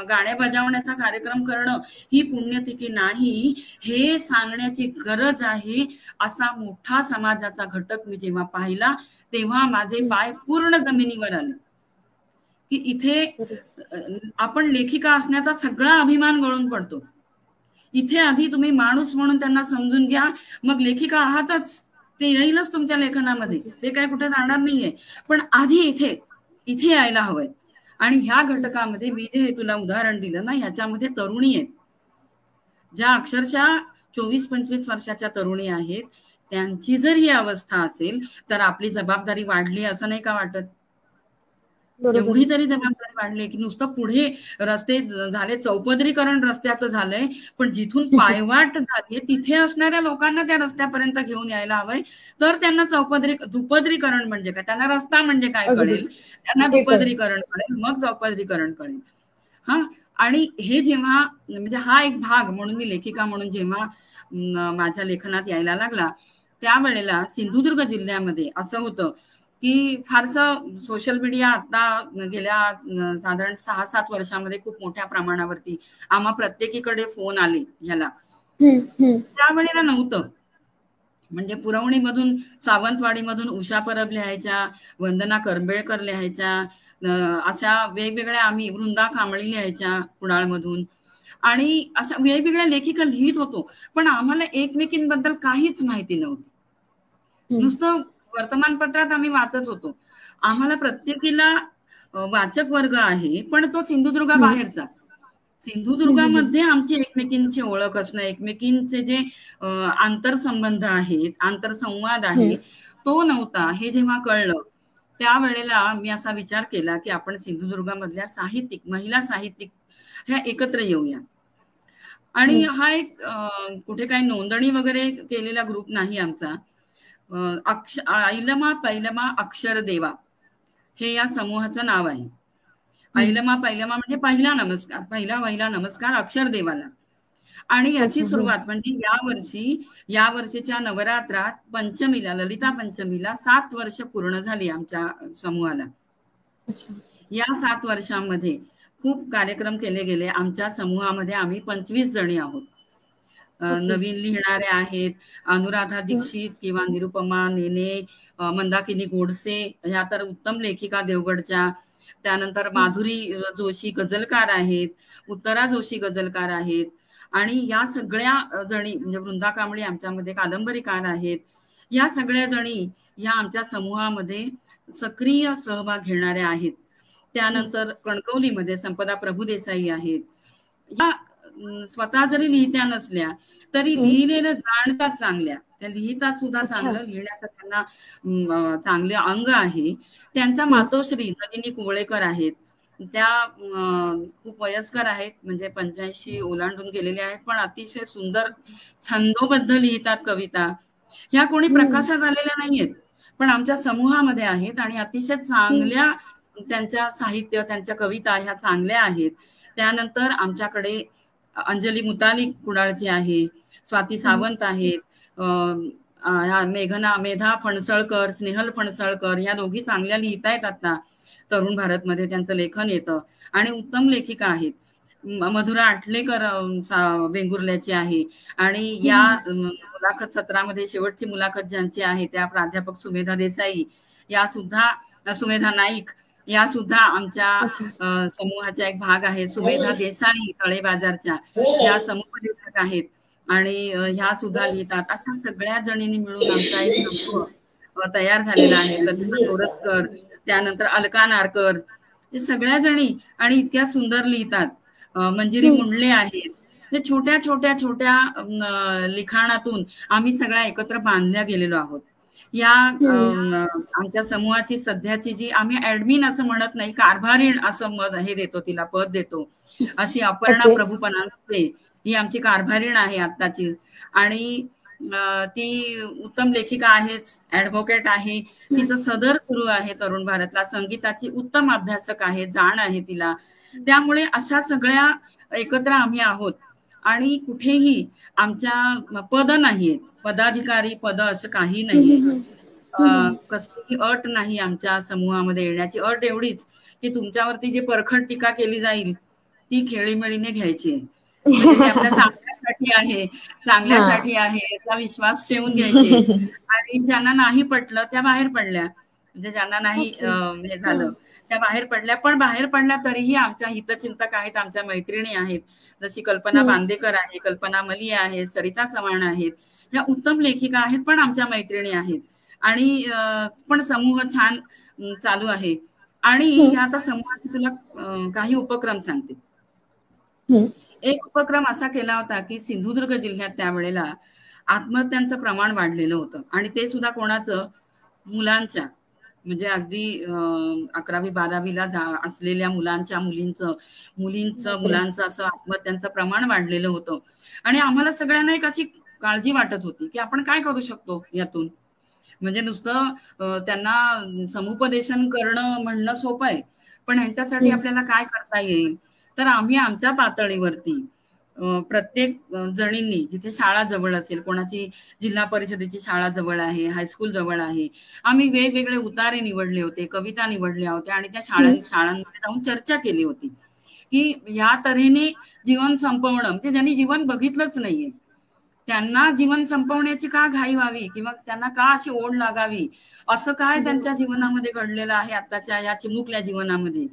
गाण्या बजावण्याचा कार्यक्रम करणं ही पुण्यतिथी नाही, हे सांगण्याची गरज आहे. असा मोठा समाजाचा घटक मी जेव्हा पाहिला तेव्हा माझे पाय पूर्ण जमिनीवर आले की इथे आपण लेखिका असण्याचा सगळा अभिमान गळून पडतो. इथे आधी तुम्ही माणूस म्हणून त्यांना समजून घ्या, मग लेखिका आहातच, ते येईलच तुमच्या लेखनामध्ये, ते काय कुठे जाणार नाहीये, पण आधी इथे यायला हवंय. आणि ह्या घटकामध्ये मी जे तुला उदाहरण दिलं ना, ह्याच्यामध्ये तरुणी आहेत ज्या अक्षरशः 24-25 वर्षाच्या तरुणी आहेत. त्यांची जर ही अवस्था असेल तर आपली जबाबदारी वाढली असं नाही का वाटत? एवढी तरी जबाबदारी वाढली की नुसतं पुढे रस्ते झाले, चौपदरीकरण रस्त्याचं झालंय, पण जिथून पायवाट झालीये तिथे असणाऱ्या लोकांना त्या रस्त्यापर्यंत घेऊन यायला हवंय. तर त्यांना दुपदरीकरण म्हणजे काय, त्यांना रस्ता म्हणजे काय कळेल, त्यांना दुपदरीकरण कळेल, मग चौपदरीकरण कळेल. हा, आणि हे जेव्हा, म्हणजे हा एक भाग म्हणून मी लेखिका म्हणून जेव्हा माझ्या लेखनात यायला लागला त्यावेळेला सिंधुदुर्ग जिल्ह्यामध्ये असं होतं की फारसं सोशल मीडिया आता गेल्या साधारण 6-7 वर्षामध्ये खूप मोठ्या प्रमाणावरती आम्हा प्रत्येकीकडे फोन आले ह्याला, त्यावेळेला नव्हतं. म्हणजे पुरवणीमधून, सावंतवाडीमधून उषा परब लिहायच्या, वंदना करंबेळकर लिहायच्या, अशा वेगवेगळ्या, आम्ही वृंदा कांबळी लिहायच्या कुडाळमधून, आणि अशा वेगवेगळ्या लेखिका लिहित होतो, पण आम्हाला एकमेकींबद्दल काहीच माहिती नव्हती. नुसतं वर्तमानपत्रात आम्ही वाचत होतो. आम्हाला प्रत्येकीला वाचक वर्ग आहे, पण तो सिंधुदुर्गाबाहेरचा. सिंधुदुर्गामध्ये आमची एकमेकींची ओळख असणं, एकमेकींचे जे आंतरसंबंध आहेत, आंतरसंवाद आहे, तो नव्हता. हे जेव्हा कळलं त्यावेळेला मी असा विचार केला की आपण सिंधुदुर्गामधल्या साहित्यिक, महिला साहित्यिक ह्या एकत्र येऊया. आणि हा एक कुठे काही नोंदणी वगैरे केलेला ग्रुप नाही आमचा. ऐलमा पैलमा अक्षर देवा हे या समूहाचं नाव आहे. ऐलमा पैलमा म्हणजे पहिला नमस्कार, पहिला नमस्कार अक्षर देवाला. आणि याची सुरुवात म्हणजे या वर्षीच्या नवरात्रात पंचमीला, ललिता पंचमीला 7 वर्ष पूर्ण झाली आमच्या समूहाला. या 7 वर्षांमध्ये खूप कार्यक्रम केले गेले. आमच्या समूहामध्ये आम्ही 25 जणी आहोत. नवीन लिहिणाऱ्या आहेत, अनुराधा दीक्षित किंवा निरुपमा नेने, मंदाकिनी गोडसे ह्या तर उत्तम लेखिका देवगडच्या. त्यानंतर माधुरी जोशी गझलकार आहेत, उत्तरा जोशी गझलकार आहेत. आणि या सगळ्या जणी म्हणजे वृंदा कांबळी आमच्यामध्ये कादंबरीकार आहेत. या सगळ्या जणी या आमच्या समूहामध्ये सक्रिय सहभाग घेणाऱ्या आहेत. त्यानंतर कणकवलीमध्ये संपदा प्रभुदेसाई आहेत. या स्वतः जरी लिहित्या नसल्या तरी लिहिलेलं जाणतात चांगल्या, त्या लिहितात सुद्धा चांगलं, लिहिण्याचं त्यांना चांगले अंग आहे. त्यांच्या मातोश्री नलिनी कुवळेकर आहेत. त्या खूप वयस्कर आहेत, म्हणजे 85 ओलांडून गेलेल्या आहेत, पण अतिशय सुंदर छंदोबद्ध लिहितात कविता. ह्या कोणी प्रकाशात आलेल्या नाहीयेत, पण आमच्या समूहामध्ये आहेत आणि अतिशय चांगल्या त्यांच्या साहित्य, त्यांच्या कविता ह्या चांगल्या आहेत. त्यानंतर आमच्याकडे अंजली मुतालिक कुडाळची आहे, स्वाती सावंत आहेत, मेधा फणसळकर, स्नेहल फणसळकर ह्या दोघी चांगल्या लिहितायत. आता तरुण भारतमध्ये त्यांचं लेखन येतं आणि उत्तम लेखिका आहेत. मधुरा आठलेकर वेंगुर्ल्याची आहे. आणि या मुलाखत सत्रामध्ये शेवटची मुलाखत ज्यांची आहे त्या प्राध्यापक सुमेधा देसाई, या सुद्धा सुमेधा नाईक या सुद्धा आमच्या समूहाचा एक भाग आहे. सुमेधा देसाई तळे बाजारच्या या समूहदेशक आहेत आणि ह्या सुद्धा लिहितात. अशा सगळ्या जणींनी मिळून आमचा एक समूह तयार झालेला आहे. प्रतिभा तोरसकर, त्यानंतर अलका नारकर, हे सगळ्या जणी आणि इतक्या सुंदर लिहितात. मंजिरी मुंडले आहेत. छोट्या छोट्या छोट्या लिखाणातून आम्ही सगळ्या एकत्र बांधल्या गेलेलो आहोत. या आमच्या समूहाची सध्याची जी आम्ही ऍडमिन असं म्हणत नाही, कारभारीण असं हे देतो, तिला पद देतो, अशी अपर्णा प्रभू पनांसे ही आमची कारभारीण आहे आत्ताची. आणि ती उत्तम लेखिका आहे, ऍडव्होकेट आहे. तिचं सदर सुरू आहे तरुण भारतला. संगीताची उत्तम अभ्यासक आहे, जाण आहे तिला. त्यामुळे अशा सगळ्या एकत्र आम्ही आहोत. आणि कुठेही आमच्या पद नाहीये, पदाधिकारी पद असं काही नाहीये. कसलीही अट नाही आमच्या समूहामध्ये येण्याची. अट एवढीच की तुमच्यावरती जी परखड टीका केली जाईल ती खेळीमेळीने घ्यायची. म्हणजे आपल्या चांगल्यासाठी आहे, चांगल्यासाठी आहे याचा विश्वास ठेवून घ्यायचे. आणि ज्यांना नाही पटलं त्या बाहेर पडल्या, म्हणजे ज्यांना नाही हे झालं त्या बाहेर पडल्या. पण बाहेर पडल्या तरीही आमच्या हितचिंतक आहेत, आमच्या मैत्रिणी आहेत. जशी कल्पना बांदेकर आहे, कल्पना मलिया आहे, सरिता चव्हाण आहेत. ह्या उत्तम लेखिका आहेत, पण आमच्या मैत्रिणी आहेत. आणि पण समूह छान चालू आहे. आणि ह्या आता समूहाचे तुला काही उपक्रम सांगते. एक उपक्रम असा केला होता की सिंधुदुर्ग जिल्ह्यात त्यावेळेला आत्महत्यांचं प्रमाण वाढलेलं होतं. आणि ते सुद्धा कोणाचं, मुलांच्या, म्हणजे अगदी 11वी 12वीला असलेल्या मुलांच्या, मुलांचं असं आत्महत्यांचं प्रमाण वाढलेलं होतं. आणि आम्हाला सगळ्यांना एक अशी काळजी वाटत होती की आपण काय करू शकतो यातून. म्हणजे नुसतं त्यांना समुपदेशन करणं म्हणणं सोपं आहे, पण ह्यांच्यासाठी आपल्याला काय करता येईल. तर आम्ही आमच्या पातळीवरती प्रत्येक जणींनी, जिथे शाळा जवळ असेल, कोणाची जिल्हा परिषदेची शाळा जवळ आहे, हायस्कूल जवळ आहे, आम्ही वेगवेगळे उतारे निवडले होते, कविता निवडल्या होत्या आणि त्या शाळांमध्ये जाऊन चर्चा केली होती की या तऱ्हेने जीवन संपवणं, म्हणजे ज्यांनी जीवन बघितलंच नाहीये त्यांना जीवन संपवण्याची का घाई व्हावी किंवा त्यांना का अशी ओढ लागावी, असं काय त्यांच्या जीवनामध्ये घडलेलं आहे आताच्या या चिमुकल्या जीवनामध्ये.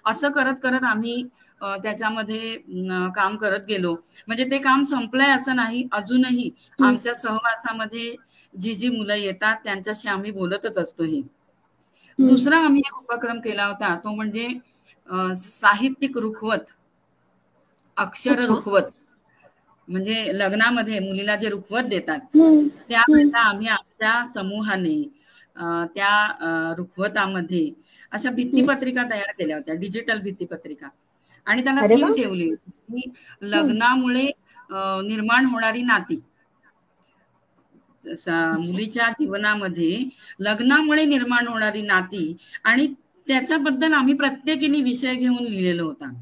असं करत करत आम्ही त्याच्यामध्ये काम करत गेलो. म्हणजे ते काम संपलंय असं नाही, अजूनही आमच्या सहवासामध्ये जी जी मुलं येतात त्यांच्याशी आम्ही बोलतच असतो. हे दुसरा आम्ही एक उपक्रम केला होता, तो म्हणजे साहित्यिक रुखवत, अक्षर रुखवत. म्हणजे लग्नामध्ये मुलीला जे रुखवत देतात त्यावेळेला आम्ही आमच्या समूहाने त्या रुखवतामध्ये अशा भित्तीपत्रिका तयार केल्या होत्या, डिजिटल भित्तीपत्रिका, आणि त्याला थीम ठेवली की लग्नामुळे निर्माण होणारी नाती. मुलीच्या जीवनामध्ये लग्नामुळे निर्माण होणारी नाती, आणि त्याच्याबद्दल आम्ही प्रत्येकीने विषय घेऊन लिहिलेला होता.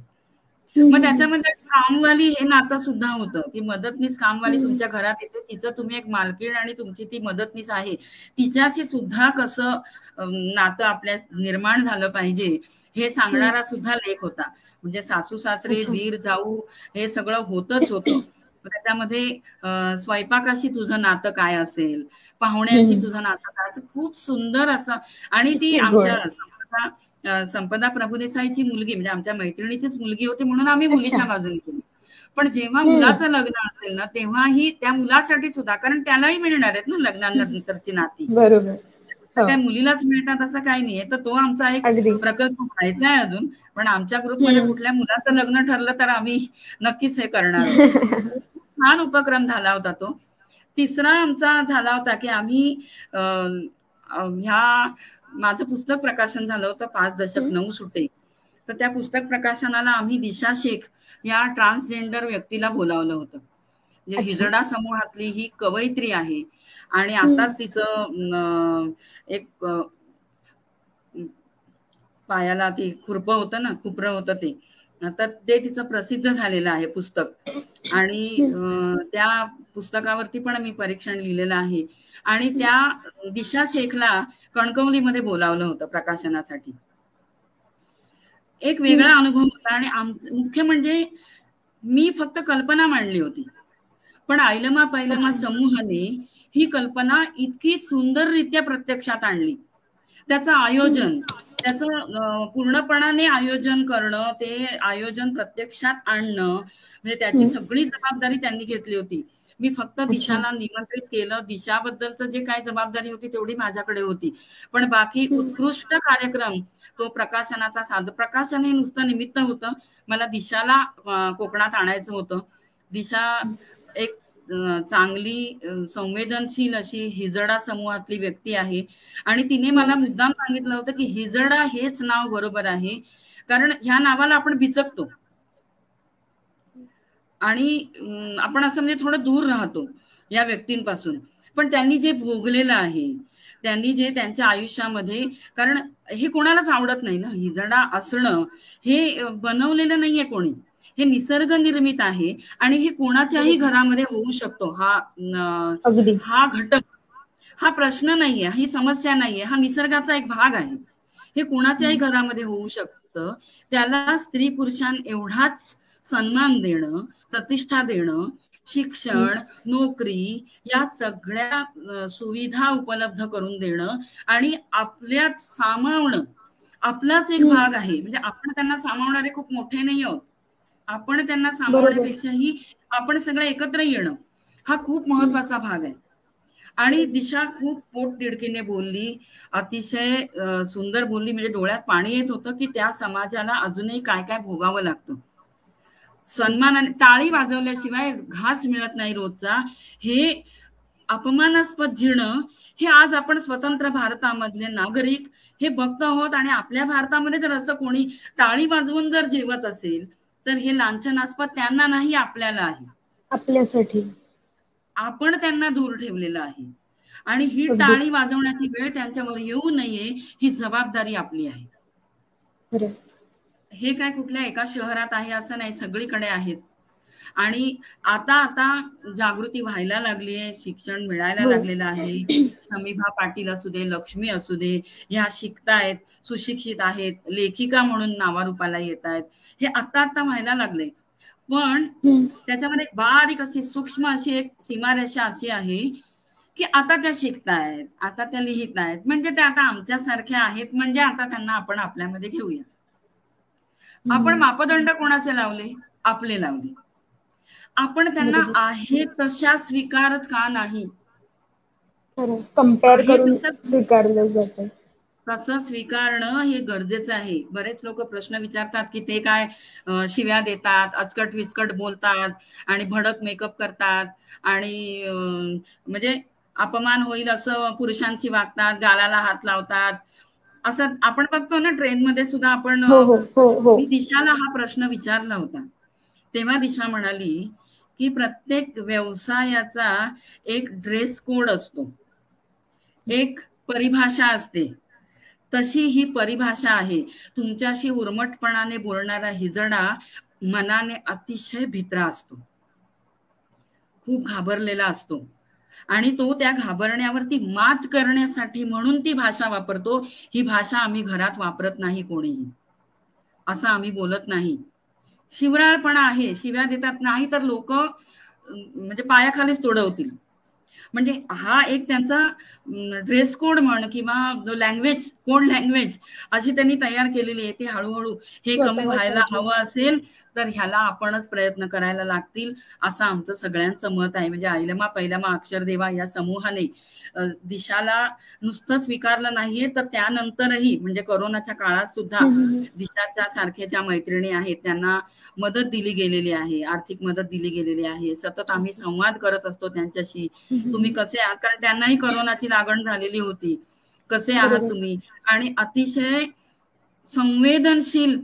मग त्याच्यामध्ये कामवाली हे नातं सुद्धा होतं की मदतनीस कामवाली तुमच्या घरात येते, तिचं तुम्ही एक मालकीण आणि तुमची ती मदतनीस आहे, तिच्याशी सुद्धा कसं नातं आपल्या निर्माण झालं पाहिजे हे सांगणारा सुद्धा लेख होता. म्हणजे सासू सासरे, दीर जाऊ हे सगळं होतच होतं. त्याच्यामध्ये स्वयंपाकाशी तुझं नातं काय असेल, पाहुण्यांशी तुझं नातं काय असेल, खूप सुंदर असं. आणि ती आमच्या संपदा प्रभुदेसाईची मुलगी, म्हणजे आमच्या मैत्रिणीचीच मुलगी होती म्हणून आम्ही मुलीच्या बाजूने केली. पण जेव्हा मुलाचं लग्न असेल ना, तेव्हाही त्या मुलासाठी सुद्धा, कारण त्यालाही मिळणार आहेत ना लग्नानंतरची नाती, बरोबर, काय मुलीलाच मिळतात असं काही नाहीये. तर तो आमचा एक प्रकल्प व्हायचा आहे अजून. पण आमच्या ग्रुपमध्ये कुठल्या मुलाचं लग्न ठरलं तर आम्ही नक्कीच हे करणार आहोत. छान उपक्रम झाला होता तो. तिसरा आमचा झाला होता की आम्ही ह्या माझं पुस्तक प्रकाशन झालं होतं 5 दशक 9 सुटे. तर त्या पुस्तक प्रकाशनाला आम्ही दिशा शेख या ट्रान्सजेंडर व्यक्तीला बोलावलं होतं. म्हणजे हिजडा समूहातली ही कवयित्री आहे आणि आताच तिचं एक पायाला ती खुरपं होतं ना, खुपरं होतं ते, तर ते तिचं प्रसिद्ध झालेलं आहे पुस्तक. आणि त्या पुस्तकावरती पण मी परीक्षण लिहिलेलं आहे. आणि त्या दिशा शेखला कणकवलीमध्ये बोलावलं होतं प्रकाशनासाठी. एक वेगळा अनुभव होता. आणि मुख्य म्हणजे मी फक्त कल्पना मांडली होती, पण ऐलमा पैलमा समूहाने ही कल्पना इतकी सुंदररित्या प्रत्यक्षात आणली. त्याचं आयोजन, त्याचं पूर्णपणाने आयोजन करणं, ते आयोजन प्रत्यक्षात आणणं, म्हणजे त्याची सगळी जबाबदारी त्यांनी घेतली होती. मी फक्त दिशाला निमंत्रित केलं, दिशाबद्दलचं जे काय जबाबदारी होती तेवढी माझ्याकडे होती. पण बाकी उत्कृष्ट कार्यक्रम तो प्रकाशनाचा प्रकाशन हे नुसतं निमित्त होतं. मला दिशाला कोकणात आणायचं होतं. दिशा एक चांगली संवेदनशील अशी हिजडा समूहातली व्यक्ती आहे. आणि तिने मला मुद्दाम सांगितलं होतं की हिजडा हेच नाव बरोबर आहे, कारण ह्या नावाला आपण बिचकतो आणि आपण असं म्हणजे थोडं दूर राहतो या व्यक्तींपासून. पण त्यांनी जे भोगलेलं आहे, त्यांनी जे त्यांच्या आयुष्यामध्ये, कारण हे कोणालाच आवडत नाही ना, हिजडा असणं हे बनवलेलं नाहीये कोणी, हे निसर्ग निर्मित आहे आणि हे कोणाच्याही घरामध्ये होऊ शकतो. हा घटक, हा प्रश्न नाहीये, ही समस्या नाहीये, हा निसर्गाचा एक भाग आहे. हे कोणाच्याही घरामध्ये होऊ शकतं. त्याला स्त्री पुरुषां एवढाच सन्मान देणं, प्रतिष्ठा देणं, शिक्षण, नोकरी या सगळ्या सुविधा उपलब्ध करून देणं आणि आपल्यात सामावणं, आपलाच एक भाग आहे. म्हणजे आपण त्यांना सामावणारे खूप मोठे नाही आहोत, आपण त्यांना सामावण्यापेक्षाही आपण सगळे एकत्र येणं हा खूप महत्वाचा भाग आहे. आणि दिशा खूप पोटतिडकीने बोलली, अतिशय सुंदर बोलली. म्हणजे डोळ्यात पाणी येत होतं की त्या समाजाला अजूनही काय काय भोगावं लागतं. सन्मानाने टाळी वाजवल्याशिवाय घास मिळत नाही रोजचा, हे अपमानास्पद जिणं हे आज आपण स्वतंत्र भारतामधले नागरिक हे बघतो आहोत. आणि आपल्या भारतामध्ये जर असं कोणी टाळी वाजवून जर जेवत असेल तर हे लांछनास्पद त्यांना नाही, आपल्याला आहे, आपल्यासाठी. आपण त्यांना दूर ठेवलेलं आहे. आणि ही टाळी वाजवण्याची वेळ त्यांच्यावर येऊ नये ही जबाबदारी आपली आहे. हे काय कुठल्या एका शहरात आहे असं नाही, सगळीकडे आहेत. आणि आता जागृती व्हायला लागली आहे, शिक्षण मिळायला लागलेलं आहे. शमीभा पाटील असू दे, लक्ष्मी असू दे, ह्या शिकतायत, सुशिक्षित आहेत, लेखिका म्हणून नावारूपाला येत आहेत. हे आता व्हायला लागले. पण त्याच्यामध्ये बारीक अशी सूक्ष्म अशी एक सीमारेषा अशी आहे की आता त्या शिकतायत, आता त्या लिहित आहेत, म्हणजे त्या आता आमच्यासारख्या आहेत, म्हणजे आता त्यांना आपण आपल्यामध्ये घेऊया. आपण मापदंड कोणाचे लावले? आपले लावले. आपण त्यांना आहे तशा स्वीकारत का नाही? कम्पेअर करून स्वीकारलं जातं. तसं स्वीकारणं हे गरजेचं आहे. बरेच लोक प्रश्न विचारतात की ते काय शिव्या देतात, अचकट विचकट बोलतात आणि भडक मेकअप करतात आणि म्हणजे अपमान होईल असं पुरुषांशी वागतात, गालाला हात लावतात. असं आपण बघतो ना, ट्रेनमध्ये सुद्धा आपण. मी दिशाला हा प्रश्न विचारला होता, तेव्हा दिशा म्हणाली की प्रत्येक व्यवसायाचा एक ड्रेस कोड असतो, एक परिभाषा असते. तशी ही परिभाषा आहे. तुमच्याशी उर्मटपणाने बोलणारा हिजडा मनाने अतिशय भित्रा असतो, खूप घाबरलेला असतो आणि तो त्या घाबरण्यावरती मात करण्यासाठी म्हणून ती भाषा वापरतो. ही भाषा आम्ही घरात वापरत नाही, कोणीही असं आम्ही बोलत नाही. शिवराळपणा आहे, शिव्या देतात नाही तर लोक म्हणजे पायाखालीच तोडवतील. म्हणजे हा एक त्यांचा ड्रेस कोड म्हण किंवा लँग्वेज, कोड लँग्वेज अशी त्यांनी तयार केलेली आहे. ती हळूहळू हे कमी व्हायला हवं असेल तर ह्याला आपणच प्रयत्न करायला लागतील, असं आमचं सगळ्यांचं मत आहे. म्हणजे अहिल्यामा पहिल्यामा अक्षरदेवा या समूहाने दिशाला नुसतं स्वीकारलं नाहीये, तर त्यानंतरही म्हणजे कोरोनाच्या काळात सुद्धा दिशाच्या सारख्या ज्या मैत्रिणी आहेत त्यांना मदत दिली गेलेली आहे, आर्थिक मदत दिली गेलेली आहे. सतत आम्ही संवाद करत असतो त्यांच्याशी, तुम्ही कसे आहात, कारण त्यांनाही कोरोनाची लागण झालेली होती, कसे आहात तुम्ही. आणि अतिशय संवेदनशील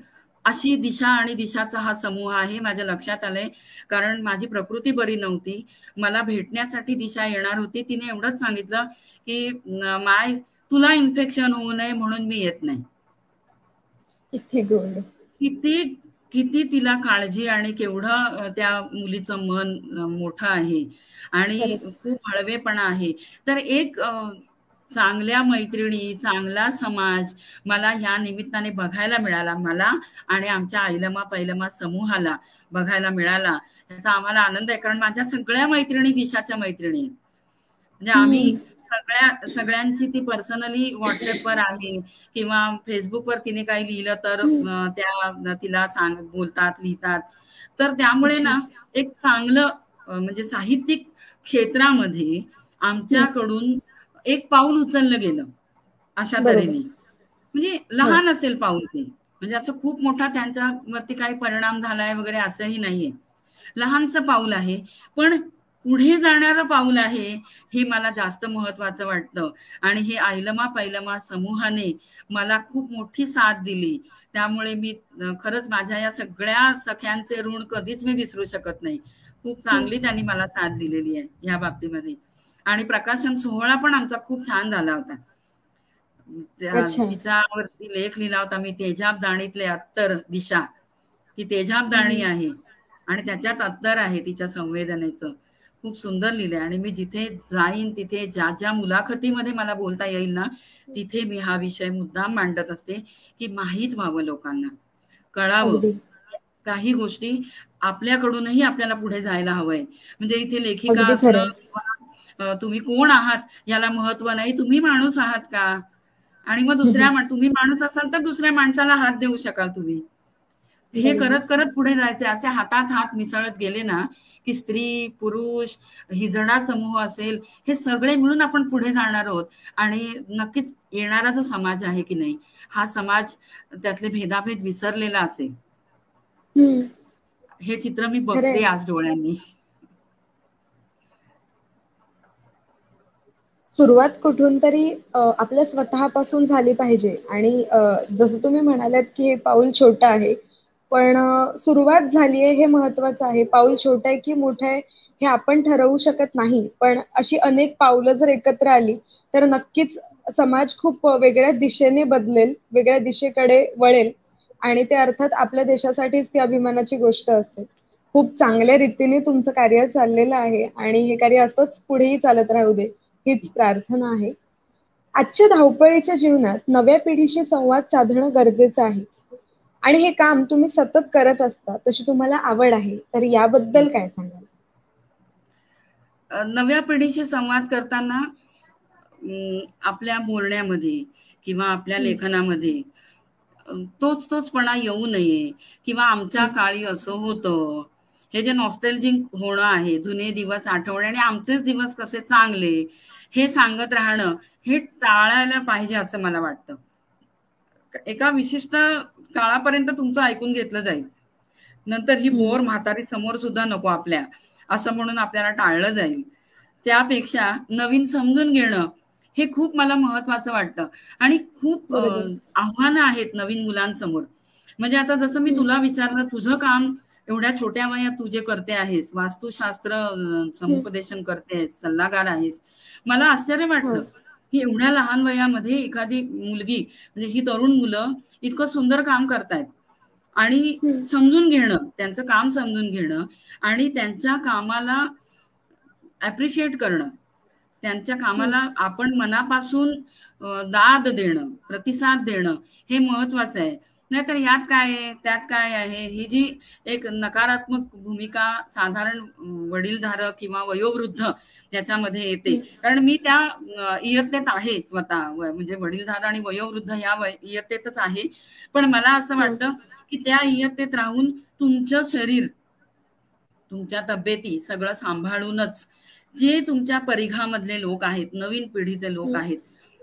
अशी दिशा आणि दिशाचा हा समूह आहे. माझ्या लक्षात आलंय, कारण माझी प्रकृती बरी नव्हती, मला भेटण्यासाठी दिशा येणार होती. तिने एवढंच सांगितलं की माय तुला इन्फेक्शन होऊ नये म्हणून मी येत नाही. किती किती तिला काळजी आणि केवढं त्या मुलीचं मन मोठं आहे आणि खूप हळवेपणा आहे. तर एक चांगल्या मैत्रिणी, चांगला समाज मला ह्या निमित्ताने बघायला मिळाला, मला आणि आमच्या अहिल्यामा पहिल्यामा समूहाला बघायला मिळाला. याचा आम्हाला आनंद आहे, कारण माझ्या सगळ्या मैत्रिणी दिशाच्या मैत्रिणी आहेत. म्हणजे आम्ही सगळ्यांची ती पर्सनली व्हॉट्सअपवर आहे किंवा फेसबुकवर तिने काही लिहिलं तर त्या तिला बोलतात, लिहितात. तर त्यामुळे ना एक चांगलं म्हणजे साहित्यिक क्षेत्रामध्ये आमच्याकडून एक पाऊल उचललं गेलं अशा तऱ्हेने. म्हणजे लहान असेल पाऊल ते, म्हणजे असं खूप मोठा त्यांच्यावरती काही परिणाम झालाय वगैरे असंही नाहीये. लहानसं पाऊल आहे, पण पुढे जाणारं पाऊल आहे, हे मला जास्त महत्वाचं वाटतं. आणि हे अहिल्यामा पहिल्यामा समूहाने मला खूप मोठी साथ दिली. त्यामुळे मी खरंच माझ्या या सगळ्या सख्यांचे ऋण कधीच मी विसरू शकत नाही. खूप चांगली त्यांनी मला साथ दिलेली आहे या बाबतीमध्ये. आणि प्रकाशन सोहळा पण आमचा खूप छान झाला होता. तिच्यावरती लेख लिहिला होता मी, तेजाब दाणीतले अत्तर दिशा, ती तेजाब दाणी आहे आणि त्याच्यात अत्तर आहे तिच्या संवेदनेचं. खूप सुंदर लिहिलंय. आणि मी जिथे जाईन तिथे ज्या ज्या मुलाखतीमध्ये मला बोलता येईल ना, तिथे मी हा विषय मुद्दाम मांडत असते की माहीत व्हावं, लोकांना कळावं. काही गोष्टी आपल्याकडूनही आपल्याला पुढे जायला हवंय. म्हणजे इथे लेखिका असणं किंवा तुम्ही कोण आहात याला महत्व नाही, तुम्ही माणूस आहात का. आणि मग तुम्ही माणूस असाल तर दुसऱ्या माणसाला हात देऊ शकाल तुम्ही. हे करत करत पुढे जायचे. असे हातात हात मिसळत गेले ना की स्त्री पुरुष हिजडा समूह असेल, हे सगळे मिळून आपण पुढे जाणार आहोत. आणि नक्कीच येणारा जो समाज आहे की नाही, हा समाज त्यातले भेदाभेद विसरलेला असेल. हे चित्र मी बघते आज डोळ्यांनी. सुरुवात कुठून तरी आपल्या स्वतःपासून झाली पाहिजे. आणि जसं तुम्ही म्हणालात की हे पाऊल छोटं आहे, पण सुरुवात झाली आहे हे महत्वाचं आहे. पाऊल छोटं आहे की मोठं आहे हे आपण ठरवू शकत नाही, पण अशी अनेक पावलं जर एकत्र आली तर नक्कीच समाज खूप वेगळ्या दिशेने बदलेल, वेगळ्या दिशेकडे वळेल आणि ते अर्थात आपल्या देशासाठीच ती अभिमानाची गोष्ट असेल. खूप चांगल्या रीतीने तुमचं कार्य चाललेलं आहे आणि हे कार्य असंच पुढेही चालत राहू दे, हीच प्रार्थना आहे. आजच्या धावपळीच्या जीवनात नव्या पिढीशी संवाद साधणं गरजेचं आहे आणि हे काम तुम्ही सतत करत असता, तशी तुम्हाला आवड आहे, तर याबद्दल काय सांगाल? नव्या पिढीशी संवाद करताना आपल्या बोलण्यामध्ये किंवा आपल्या लेखनामध्ये तोच तोचपणा येऊ नये किंवा आमच्या काळी असं होतं, हे जे नॉस्टॅल्जिक होणं आहे, जुने दिवस आठवणे आणि आमचेच दिवस कसे चांगले हे सांगत राहणं, हे टाळायला पाहिजे असं मला वाटतं. एका विशिष्ट काळापर्यंत तुमचं ऐकून घेतलं जाईल, नंतर ही बोर म्हातारी समोर सुद्धा नको आपल्या, असं म्हणून आपल्याला टाळलं जाईल. त्यापेक्षा नवीन समजून घेणं हे खूप मला महत्वाचं वाटतं. आणि खूप आव्हानं आहेत नवीन मुलांसमोर. म्हणजे आता जसं मी तुला विचारलं, तुझं काम एवढ्या छोट्या वयात तू जे करते आहेस, वास्तुशास्त्र समुपदेशन करते आहेस, सल्लागार आहेस, मला आश्चर्य वाटलं की एवढ्या लहान वयामध्ये एखादी मुलगी, म्हणजे ही तरुण मुलं इतकं सुंदर काम करतायत. आणि समजून घेणं, त्यांचं काम समजून घेणं आणि त्यांच्या कामाला ऍप्रिशिएट करणं, त्यांच्या कामाला आपण मनापासून दाद देणं, प्रतिसाद देणं हे महत्वाचं आहे. नाहीतर यात काय आहे, त्यात काय आहे, ही जी एक नकारात्मक भूमिका साधारण वडीलधारक किंवा वयोवृद्ध याच्यामध्ये येते. कारण मी त्या इयत्तेत आहे स्वतः, म्हणजे वडीलधारक आणि वयोवृद्ध या इयत्तेतच आहे. पण मला असं वाटतं की त्या इयत्तेत राहून तुमचं शरीर, तुमच्या तब्येती सगळं सांभाळूनच जे तुमच्या परिघामधले लोक आहेत, नवीन पिढीचे लोक आहेत,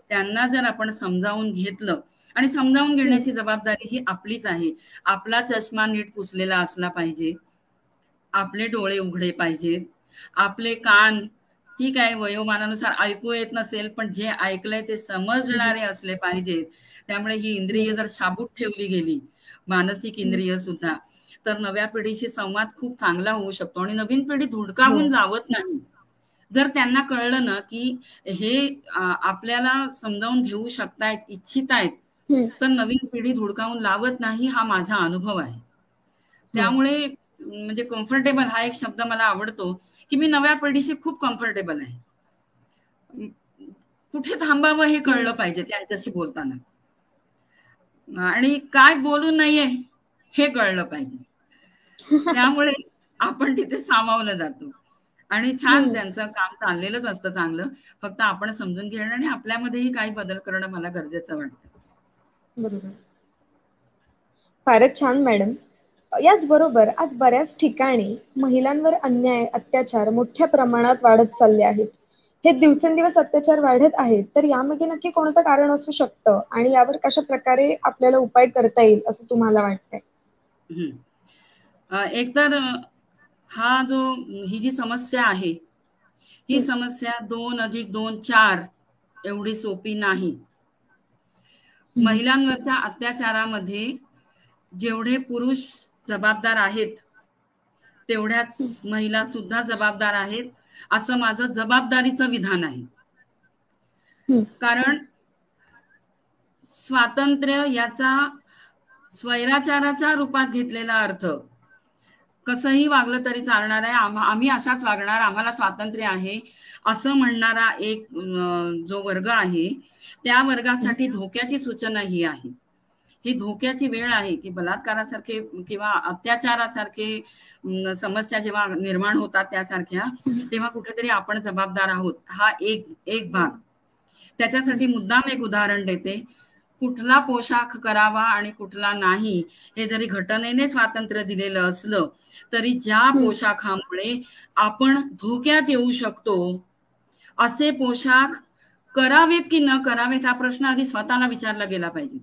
त्यांना जर आपण समजावून घेतलं, आणि समजावून घेण्याची जबाबदारी ही आपलीच आहे. आपला चष्मा नीट पुसलेला असला पाहिजे, आपले डोळे उघडे पाहिजेत, आपले कान ठीक आहे वयोमानानुसार ऐकू येत नसेल, पण जे ऐकलंय ते समजणारे असले पाहिजेत. त्यामुळे ही इंद्रिय जर शाबूत ठेवली गेली, मानसिक इंद्रिय सुद्धा, तर नव्या पिढीशी संवाद खूप चांगला होऊ शकतो आणि नवीन पिढी धुडकावून लावत नाही. जर त्यांना कळलं ना की हे आपल्याला समजावून घेऊ शकतायत, इच्छित आहेत, तर नवीन पिढी धुडकावून लावत नाही, हा माझा अनुभव आहे. त्यामुळे म्हणजे कम्फर्टेबल हा एक शब्द मला आवडतो, की मी नव्या पिढीशी खूप कम्फर्टेबल आहे. कुठे थांबावं हे कळलं पाहिजे त्यांच्याशी बोलताना, आणि काय बोलू नये हे कळलं पाहिजे. त्यामुळे आपण तिथे सामावलं जातो आणि छान त्यांचं काम चाललेलंच असतं चांगलं. फक्त आपण समजून घेणं आणि आपल्यामध्येही काही बदल करणं मला गरजेचं वाटतं. बरोबर. फारच छान मॅडम. याचबरोबर आज बऱ्याच ठिकाणी महिलांवर अन्याय, अत्याचार मोठ्या प्रमाणात वाढत चालले आहेत. हे दिवसेंदिवस अत्याचार वाढत आहेत, तर यामागे नक्की कोणतं कारण असू शकतं आणि यावर कशा प्रकारे आपल्याला उपाय करता येईल असं तुम्हाला वाटतंय? एकतर ही जी समस्या आहे, ही समस्या 2+2 4 एवढी सोपी नाही. महिलांवरच्या अत्याचारामध्ये जेवढे पुरुष जबाबदार आहेत, तेवढ्याच महिला सुद्धा जबाबदार आहेत, असं माझं जबाबदारीचं विधान आहे. कारण स्वातंत्र्य याचा स्वैराचाराच्या रूपात घेतलेला अर्थ कसंही वागलं तरी चालणार आहे, आम्ही अशाच वागणार, आम्हाला स्वातंत्र्य आहे असं म्हणणारा एक जो वर्ग आहे, त्या वर्गासाठी धोक्याची सूचना ही आहे. ही धोक्याची वेळ आहे की बलात्कारासारखे किंवा अत्याचारासारखे समस्या जेव्हा निर्माण होतात त्यासारख्या, तेव्हा कुठेतरी आपण जबाबदार आहोत. हा एक भाग. त्याच्यासाठी मुद्दाम एक उदाहरण देते. कुठला पोशाख करावा आणि कुठला नाही हे जरी घटनेने स्वातंत्र्य दिलेलं असलं, तरी ज्या पोशाखामुळे आपण धोक्यात येऊ शकतो असे पोशाख करावेत की न करावेत हा प्रश्न आधी स्वतःला विचारला गेला पाहिजे.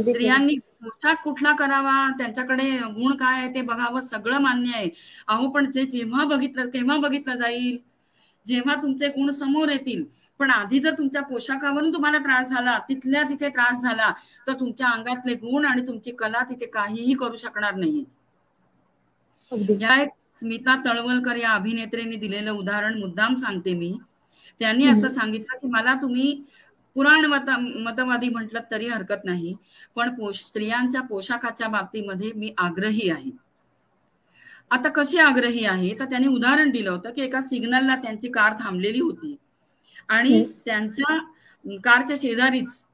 स्त्रियांनी पोशाख कुठला करावा, त्यांच्याकडे गुण काय आहे ते बघावं, सगळं मान्य आहे. अहो पण ते केव्हा बघितलं जाईल, जेव्हा तुमचे गुण समोर येतील. पण आधी जर तुमच्या पोशाखावरून तुम्हाला त्रास झाला, तिथल्या तिथे त्रास झाला, तर तुमच्या अंगातले गुण आणि तुमची कला तिथे काहीही करू शकणार नाही. या स्मिता तळवलकर या अभिनेत्रीने दिलेलं उदाहरण मुद्दाम सांगते मी. त्यांनी असं सांगितलं की मला तुम्ही पुराण मतवादी म्हटलं तरी हरकत नाही, पण स्त्रियांच्या पोशाखाच्या बाबतीमध्ये मी आग्रही आहे. आता कशी आग्रही आहे, तर त्यांनी उदाहरण दिलं होतं की एका सिग्नलला त्यांची कार थांबलेली होती आणि त्यांच्या कारच्या शेजारीच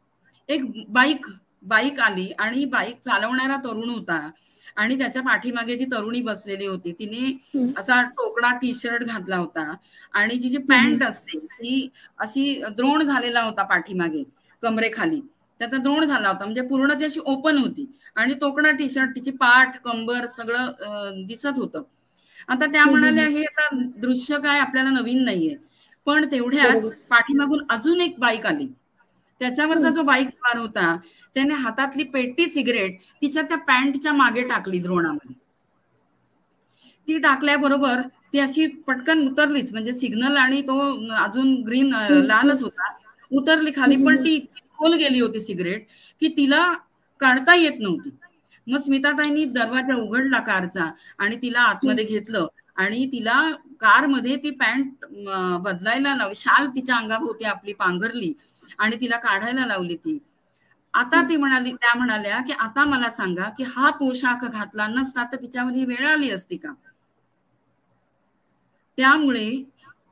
एक बाईक आली आणि बाईक चालवणारा तरुण होता आणि त्याच्या पाठीमागे जी तरुणी बसलेली होती, तिने असा टोकडा टी-शर्ट घातला होता आणि जी पॅन्ट असते ती अशी द्रोण झालेला होता पाठीमागे कमरेखाली. त्याचा द्रोण झाला होता, म्हणजे पूर्ण ती अशी ओपन होती आणि तोकडा टी शर्ट, तिची पाठ कंबर सगळं दिसत होतं. आता त्या म्हणाल्या हे आता दृश्य काय आपल्याला नवीन नाहीये, पण तेवढ्यात पाठीमागून अजून एक बाईक आली. त्याच्यावरचा जो बाईक स्वार होता त्याने हातातली पेटी सिगरेट तिच्या त्या पॅन्टच्या मागे टाकली द्रोणामध्ये. ती टाकल्याबरोबर ती अशी पटकन उतरलीच, म्हणजे सिग्नल आणि तो अजून ग्रीन लालच होता, उतरली खाली, पण ती खोल गेली होती सिगरेट की तिला काढता येत नव्हती. मग स्मिताताईंनी दरवाजा उघडला कारचा आणि तिला आतमध्ये घेतलं आणि तिला कारमध्ये ती पॅन्ट बदलायला लावली, शाल तिच्या अंगाभोवती आपली पांघरली आणि तिला काढायला लावली ती. आता त्या म्हणाल्या की आता मला सांगा की हा पोशाख घातला नसता तर तिच्यामध्ये वेळ आली असती का. त्यामुळे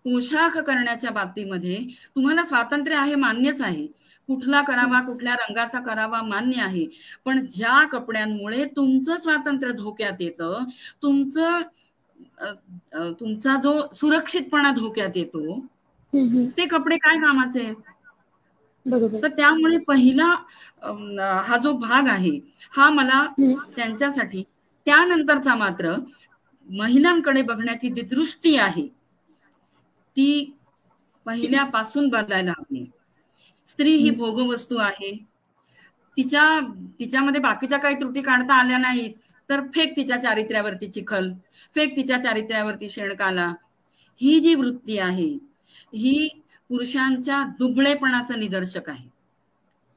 पोशाख करण्याच्या बाबतीमध्ये तुम्हाला स्वातंत्र्य आहे, मान्यच आहे, कुठला करावा कुठल्या रंगाचा करावा मान्य आहे, पण ज्या कपड्यांमुळे तुमचं स्वातंत्र्य धोक्यात येतं, तुमचा जो सुरक्षितपणा धोक्यात येतो, ते कपडे काय कामाचे आहेत. तर त्यामुळे पहिला हा जो भाग आहे हा मला त्यांच्यासाठी, त्यानंतरचा मात्र महिलांकडे बघण्याची जी दृष्टी आहे ती पहिल्यापासून बदलायला हवी. स्त्री ही भोगवस्तू आहे, तिच्यामध्ये बाकीच्या काही त्रुटी काढता आल्या नाहीत तर फेक तिच्या चारित्र्यावरती चिखल, फेक तिच्या चारित्र्यावरती शेणकाला. ही जी वृत्ती आहे ही पुरुषांच्या दुबळेपणाचं निदर्शक आहे,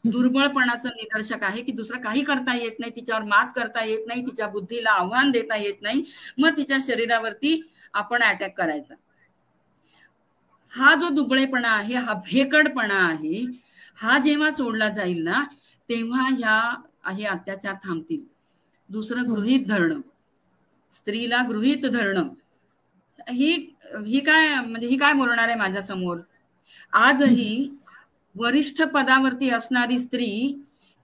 दुर्बळपणाचं निदर्शक आहे की दुसरं काही करता येत नाही, तिच्यावर मात करता येत नाही, तिच्या बुद्धीला आव्हान देता येत नाही, मग तिच्या शरीरावरती आपण अटॅक करायचा. हा जो दुबळेपणा आहे, हा भेकडपणा आहे, हा जेव्हा सोडला जाईल ना तेव्हा हे अत्याचार थांबतील. दुसरं गृहीत धरणं, स्त्रीला गृहीत धरणं, ही काय बोलणार आहे माझ्या समोर. आजही वरिष्ठ पदावरती असणारी स्त्री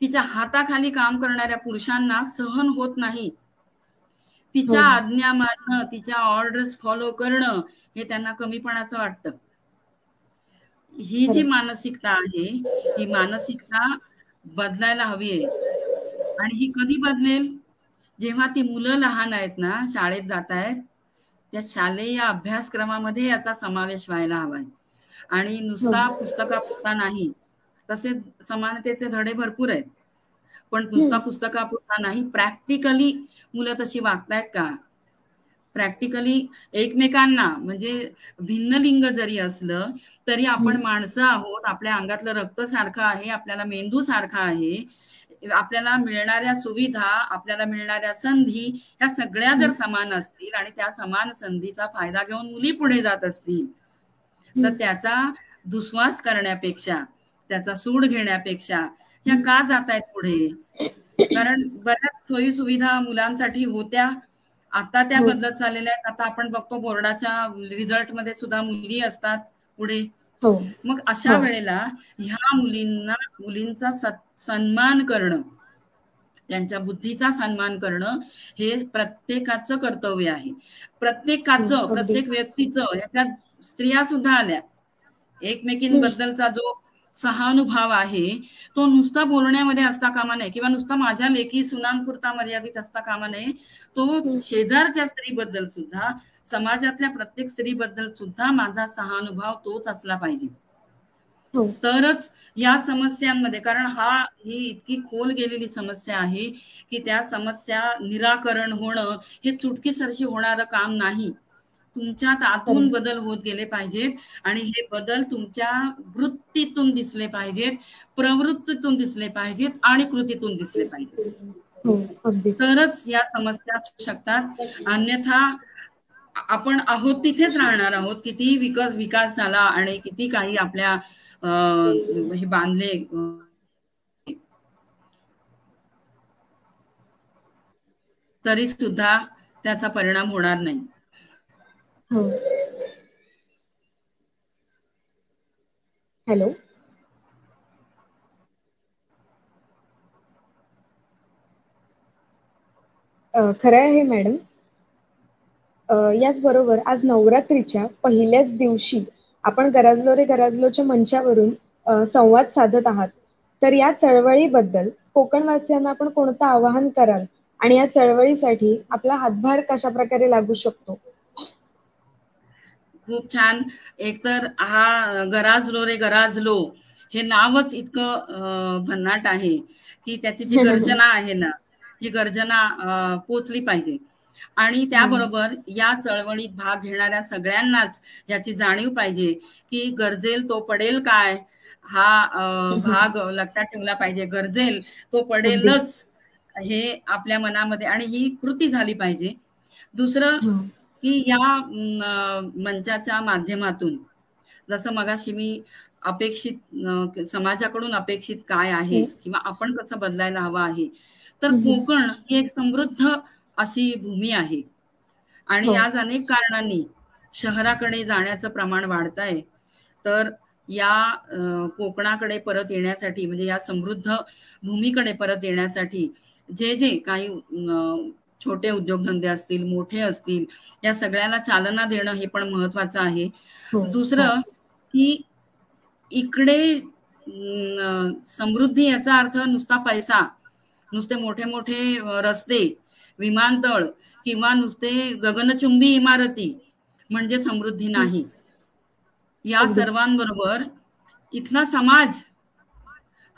तिच्या हाताखाली काम करणाऱ्या पुरुषांना सहन होत नाही. तिच्या आज्ञा मानणं, तिच्या ऑर्डर्स फॉलो करणं हे त्यांना कमीपणाचं वाटतं. ही जी मानसिकता आहे ही मानसिकता बदलायला हवी आहे. आणि ही कधी बदलेल, जेव्हा ती मुलं लहान आहेत ना, शाळेत जात आहेत, त्या शालेय अभ्यासक्रमामध्ये याचा समावेश व्हायला हवाय. आणि नुसता पुस्तकापुरता नाही, तसे समानतेचे धडे भरपूर आहेत, पण नुसता पुस्तकापुरता नाही, प्रॅक्टिकली मुलं तशी वागतायत का, प्रॅक्टिकली एकमेकांना, म्हणजे भिन्न लिंग जरी असलं तरी आपण माणसं आहोत, आपल्या अंगातलं रक्त सारखं आहे, आपल्याला मेंदू सारखा आहे, आपल्याला मिळणाऱ्या सुविधा, आपल्याला मिळणाऱ्या संधी ह्या सगळ्या जर समान असतील आणि त्या समान संधीचा फायदा घेऊन मुली पुढे जात असतील तर त्याचा दुस्वास करण्यापेक्षा, त्याचा सूड घेण्यापेक्षा ह्या का जात आहेत पुढे. कारण बऱ्याच सोयी सुविधा मुलांसाठी होत्या, आता त्या बदलत चाललेल्या आहेत. आता आपण बघतो बोर्डाच्या रिझल्ट मध्ये सुद्धा मुली असतात पुढे. मग अशा वेळेला ह्या मुलींचा सन्मान करणं, त्यांच्या बुद्धीचा सन्मान करणं हे प्रत्येकाचं कर्तव्य आहे. प्रत्येक व्यक्तीचं, ह्याच्यात स्त्रिया सुद्धा आल्या. एकमेकींबद्दलचा जो सहानुभव आहे तो नुसता बोलण्यामध्ये असता कामा नये किंवा नुसता माझ्या लेकी सुनांपुरता मर्यादित असता कामा नये, तो शेजारच्या स्त्रीबद्दल सुद्धा, समाजातल्या प्रत्येक स्त्रीबद्दल सुद्धा माझा सहानुभव तोच असला पाहिजे. तरच या समस्यांमध्ये, कारण ही इतकी खोल गेलेली समस्या आहे की त्या समस्या निराकरण होणं हे चुटकीसरशी होणारं काम नाही. तुमच्यात आतून बदल होत गेले पाहिजेत आणि हे बदल तुमच्या वृत्तीतून दिसले पाहिजेत, प्रवृत्तीतून दिसले पाहिजेत आणि कृतीतून दिसले पाहिजेत, तरच या समस्या असू शकतात. अन्यथा आपण आहोत तिथेच राहणार आहोत. किती विकास झाला आणि किती काही आपल्या हे बांधले तरी सुद्धा त्याचा परिणाम होणार नाही. हॅलो, खरं आहे मॅडम. याचबरोबर आज नवरात्रीच्या पहिल्याच दिवशी आपण गराजलो रे गराजलोच्या मंचावरून संवाद साधत आहात. तर या चळवळीबद्दल कोकणवासियांना आपण कोणतं आवाहन कराल आणि या चळवळीसाठी आपला हातभार कशा प्रकारे लागू शकतो? खूप छान. एकतर हा गराजलो रे गराजलो हे नावच इतकं भन्नाट आहे की त्याची जी गर्जना आहे ना, ही गर्जना पोचली पाहिजे. आणि त्याबरोबर या चळवळीत भाग घेणाऱ्या सगळ्यांनाच याची जाणीव पाहिजे की गरजेल तो पडेल काय, हा भाग लक्षात ठेवला पाहिजे. गरजेल तो पडेलच हे आपल्या मनामध्ये, आणि ही कृती झाली पाहिजे. दुसरं की या मंचाच्या माध्यमातून जसं मगाशी मी अपेक्षित समाजाकडून अपेक्षित काय आहे किंवा आपण कसं बदलायला हवं आहे, तर कोकण ही एक समृद्ध अशी भूमी आहे आणि आज अनेक कारणांनी शहराकडे जाण्याचं प्रमाण वाढत आहे. तर या कोकणाकडे परत येण्यासाठी, म्हणजे या समृद्ध भूमीकडे परत येण्यासाठी जे जे काही छोटे उद्योगधंदे असतील, मोठे असतील, या सगळ्याला चालना देणं हे पण महत्वाचं आहे. दुसरं की इकडे समृद्धी याचा अर्थ नुसता पैसा, नुसते मोठे मोठे रस्ते, विमानतळ किंवा नुसते गगनचुंबी इमारती म्हणजे समृद्धी नाही. या सर्वांबरोबर इथला समाज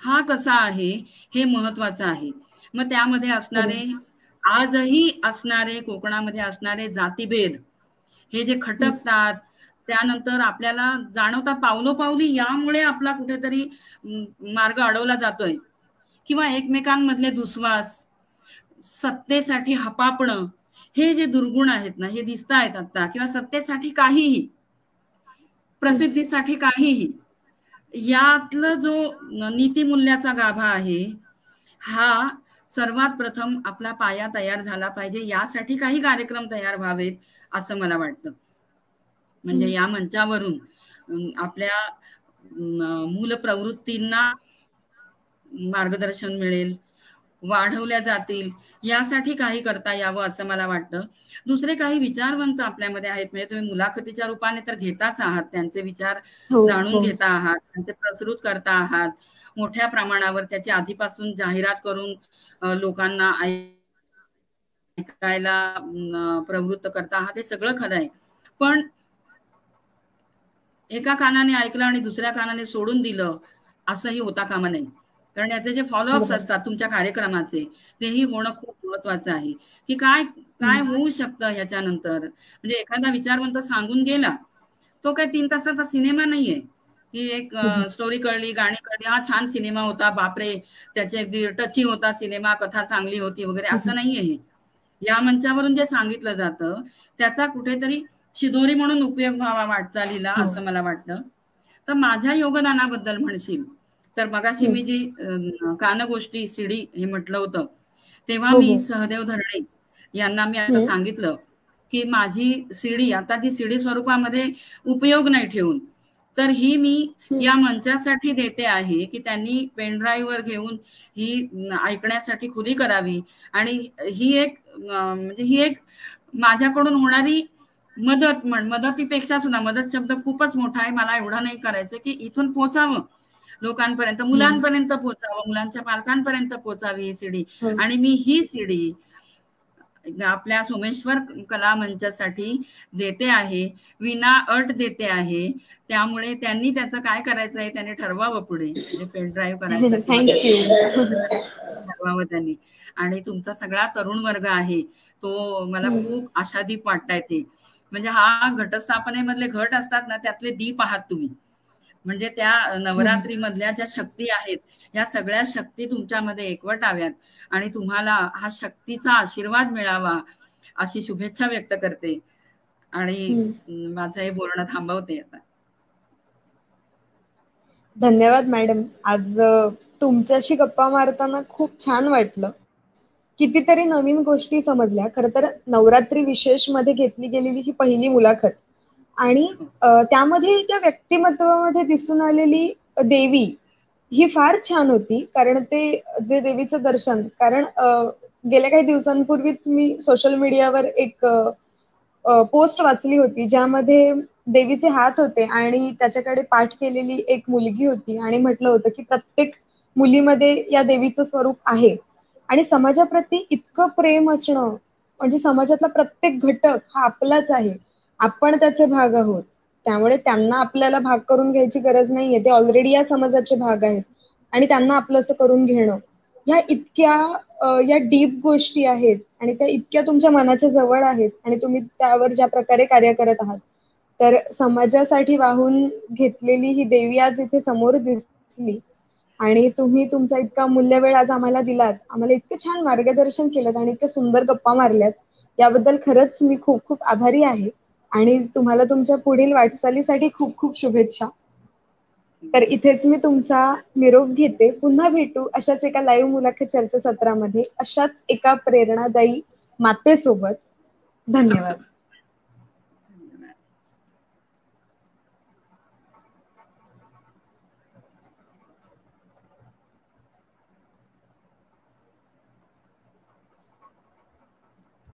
हा कसा आहे हे महत्वाचं आहे. मग त्यामध्ये असणारे, आजही असणारे कोकणामध्ये असणारे जातीभेद हे जे खटकतात, त्यानंतर आपल्याला जाणवतात पावलोपावली, यामुळे आपला कुठेतरी मार्ग अडवला जातोय किंवा एकमेकांमधले दुस्वास, सत्तेसाठी हपापणं, हे जे दुर्गुण आहेत ना, हे दिसत आहेत आता. किंवा सत्तेसाठी काहीही, प्रसिद्धीसाठी काहीही, यातलं जो नीतिमूल्याचा गाभा आहे, हा सर्वात प्रथम आपला पाया तयार झाला पाहिजे. यासाठी काही कार्यक्रम तयार व्हावेत असं मला वाटतं. म्हणजे या मंचावरून आपल्या मूल प्रवृत्तींना मार्गदर्शन मिळेल, वाढवल्या जातील, यासाठी काही करता यावं असं मला वाटतं. दुसरे काही विचारवंत आपल्यामध्ये आहेत, म्हणजे तुम्ही मुलाखतीच्या रूपाने तर घेताच आहात, त्यांचे विचार जाणून घेता आहात, त्यांचे प्रसृत करता आहात, मोठ्या प्रमाणावर त्याची आधीपासून जाहिरात करून लोकांना ऐकायला प्रवृत्त करता आहात. हे सगळं खरं आहे, पण एका कानाने ऐकलं आणि दुसऱ्या कानाने सोडून दिलं असंही होता कामा नये. कारण याचे जे फॉलोअप्स असतात तुमच्या कार्यक्रमाचे, तेही होणं खूप महत्वाचं आहे. की काय काय होऊ शकतं ह्याच्यानंतर. म्हणजे एखादा विचारवंत सांगून गेला, तो काही 3 तासाचा सिनेमा नाहीये की एक स्टोरी कळली, गाणी कळली, हा छान सिनेमा होता, बापरे त्याचे अगदी टची होता सिनेमा, कथा चांगली होती वगैरे, असं नाहीये हे. या मंचावरून जे सांगितलं जातं त्याचा कुठेतरी शिदोरी म्हणून उपयोग व्हावा वाटचालीला, असं मला वाटतं. तर माझ्या योगदानाबद्दल म्हणशील तर मगाशी मी जी कानगोष्टी सीडी हे म्हटलं होतं, तेव्हा मी सहदेव धरणे यांना मी असं सांगितलं की माझी सीडी आता जी सीडी स्वरूपामध्ये उपयोग नाही ठेवून, तर ही मी या मंचासाठी देते आहे की त्यांनी पेनड्राईव्हवर घेऊन ही ऐकण्यासाठी खुली करावी. आणि ही एक म्हणजे ही एक माझ्याकडून होणारी मदत, मदतीपेक्षा सुद्धा, मदत शब्द खूपच मोठा आहे, मला एवढा नाही करायचं, की इथून पोचावं लोकांपर्यंत, मुलांपर्यंत पोचावं, मुलांच्या पालकांपर्यंत पोचावी ही सीडी. आणि मी ही सीडी आपल्या सोमेश्वर कला मंचासाठी देते आहे, विना अट देते आहे. त्यामुळे त्यांनी त्याचं काय करायचं आहे त्यांनी ठरवावं पुढे, म्हणजे पेनड्राईव्ह करायचं ठरवावं त्यांनी. आणि तुमचा सगळा तरुण वर्ग आहे तो मला खूप आशादीप वाटताय. ते म्हणजे हा घटस्थापनेमधले घट असतात ना, त्यातले दीप आहात तुम्ही. म्हणजे त्या नवरात्री मधल्या ज्या शक्ती आहेत, या सगळ्या शक्ती तुमच्यामध्ये एकवटाव्यात आणि तुम्हाला हा शक्तीचा आशीर्वाद मिळावा अशी शुभेच्छा व्यक्त करते. आणि माझं हे बोलणं थांबवते आता. धन्यवाद मॅडम. आज तुमच्याशी गप्पा मारताना खूप छान वाटलं. कितीतरी नवीन गोष्टी समजल्या. खरं तर नवरात्री विशेष मध्ये घेतली गेलेली ही पहिली मुलाखत, आणि त्यामध्ये त्या व्यक्तिमत्वामध्ये दिसून आलेली देवी ही फार छान होती. कारण ते जे देवीचं दर्शन, कारण गेल्या काही दिवसांपूर्वीच मी सोशल मीडियावर एक पोस्ट वाचली होती, ज्यामध्ये देवीचे हात होते आणि त्याच्याकडे पाठ केलेली एक मुलगी होती आणि म्हटलं होतं की प्रत्येक मुलीमध्ये या देवीचं स्वरूप आहे. आणि समाजाप्रती इतकं प्रेम असणं, म्हणजे समाजातला प्रत्येक घटक हा आपलाच आहे. आपण त्याचे भाग आहोत. त्यामुळे त्यांना आपल्याला भाग करून घ्यायची गरज नाहीये. ते ऑलरेडी या समाजाचे भाग आहेत. आणि त्यांना आपलं असं करून घेणं. ह्या इतक्या या डीप गोष्टी आहेत आणि त्या इतक्या तुमच्या मनाच्या जवळ आहेत आणि तुम्ही त्यावर ज्या प्रकारे कार्य करत आहात. तर समाजासाठी वाहून घेतलेली ही देवी आज इथे समोर दिसली आणि तुम्ही तुमचा इतका मूल्यवेळ आज आम्हाला दिलात. आम्हाला इतकं छान मार्गदर्शन केलं आणि इतक्या सुंदर गप्पा मारल्यात. याबद्दल खरंच मी खूप खूप आभारी आहे आणि तुम्हाला तुमच्या पुढील वाटचालीसाठी खूप खूप शुभेच्छा. तर इथेच मी तुमचा निरोप घेते. पुन्हा भेटू अशाच एका लाईव्ह मुलाखत चर्चासत्रामध्ये अशाच एका प्रेरणादायी मातेसोबत. धन्यवाद.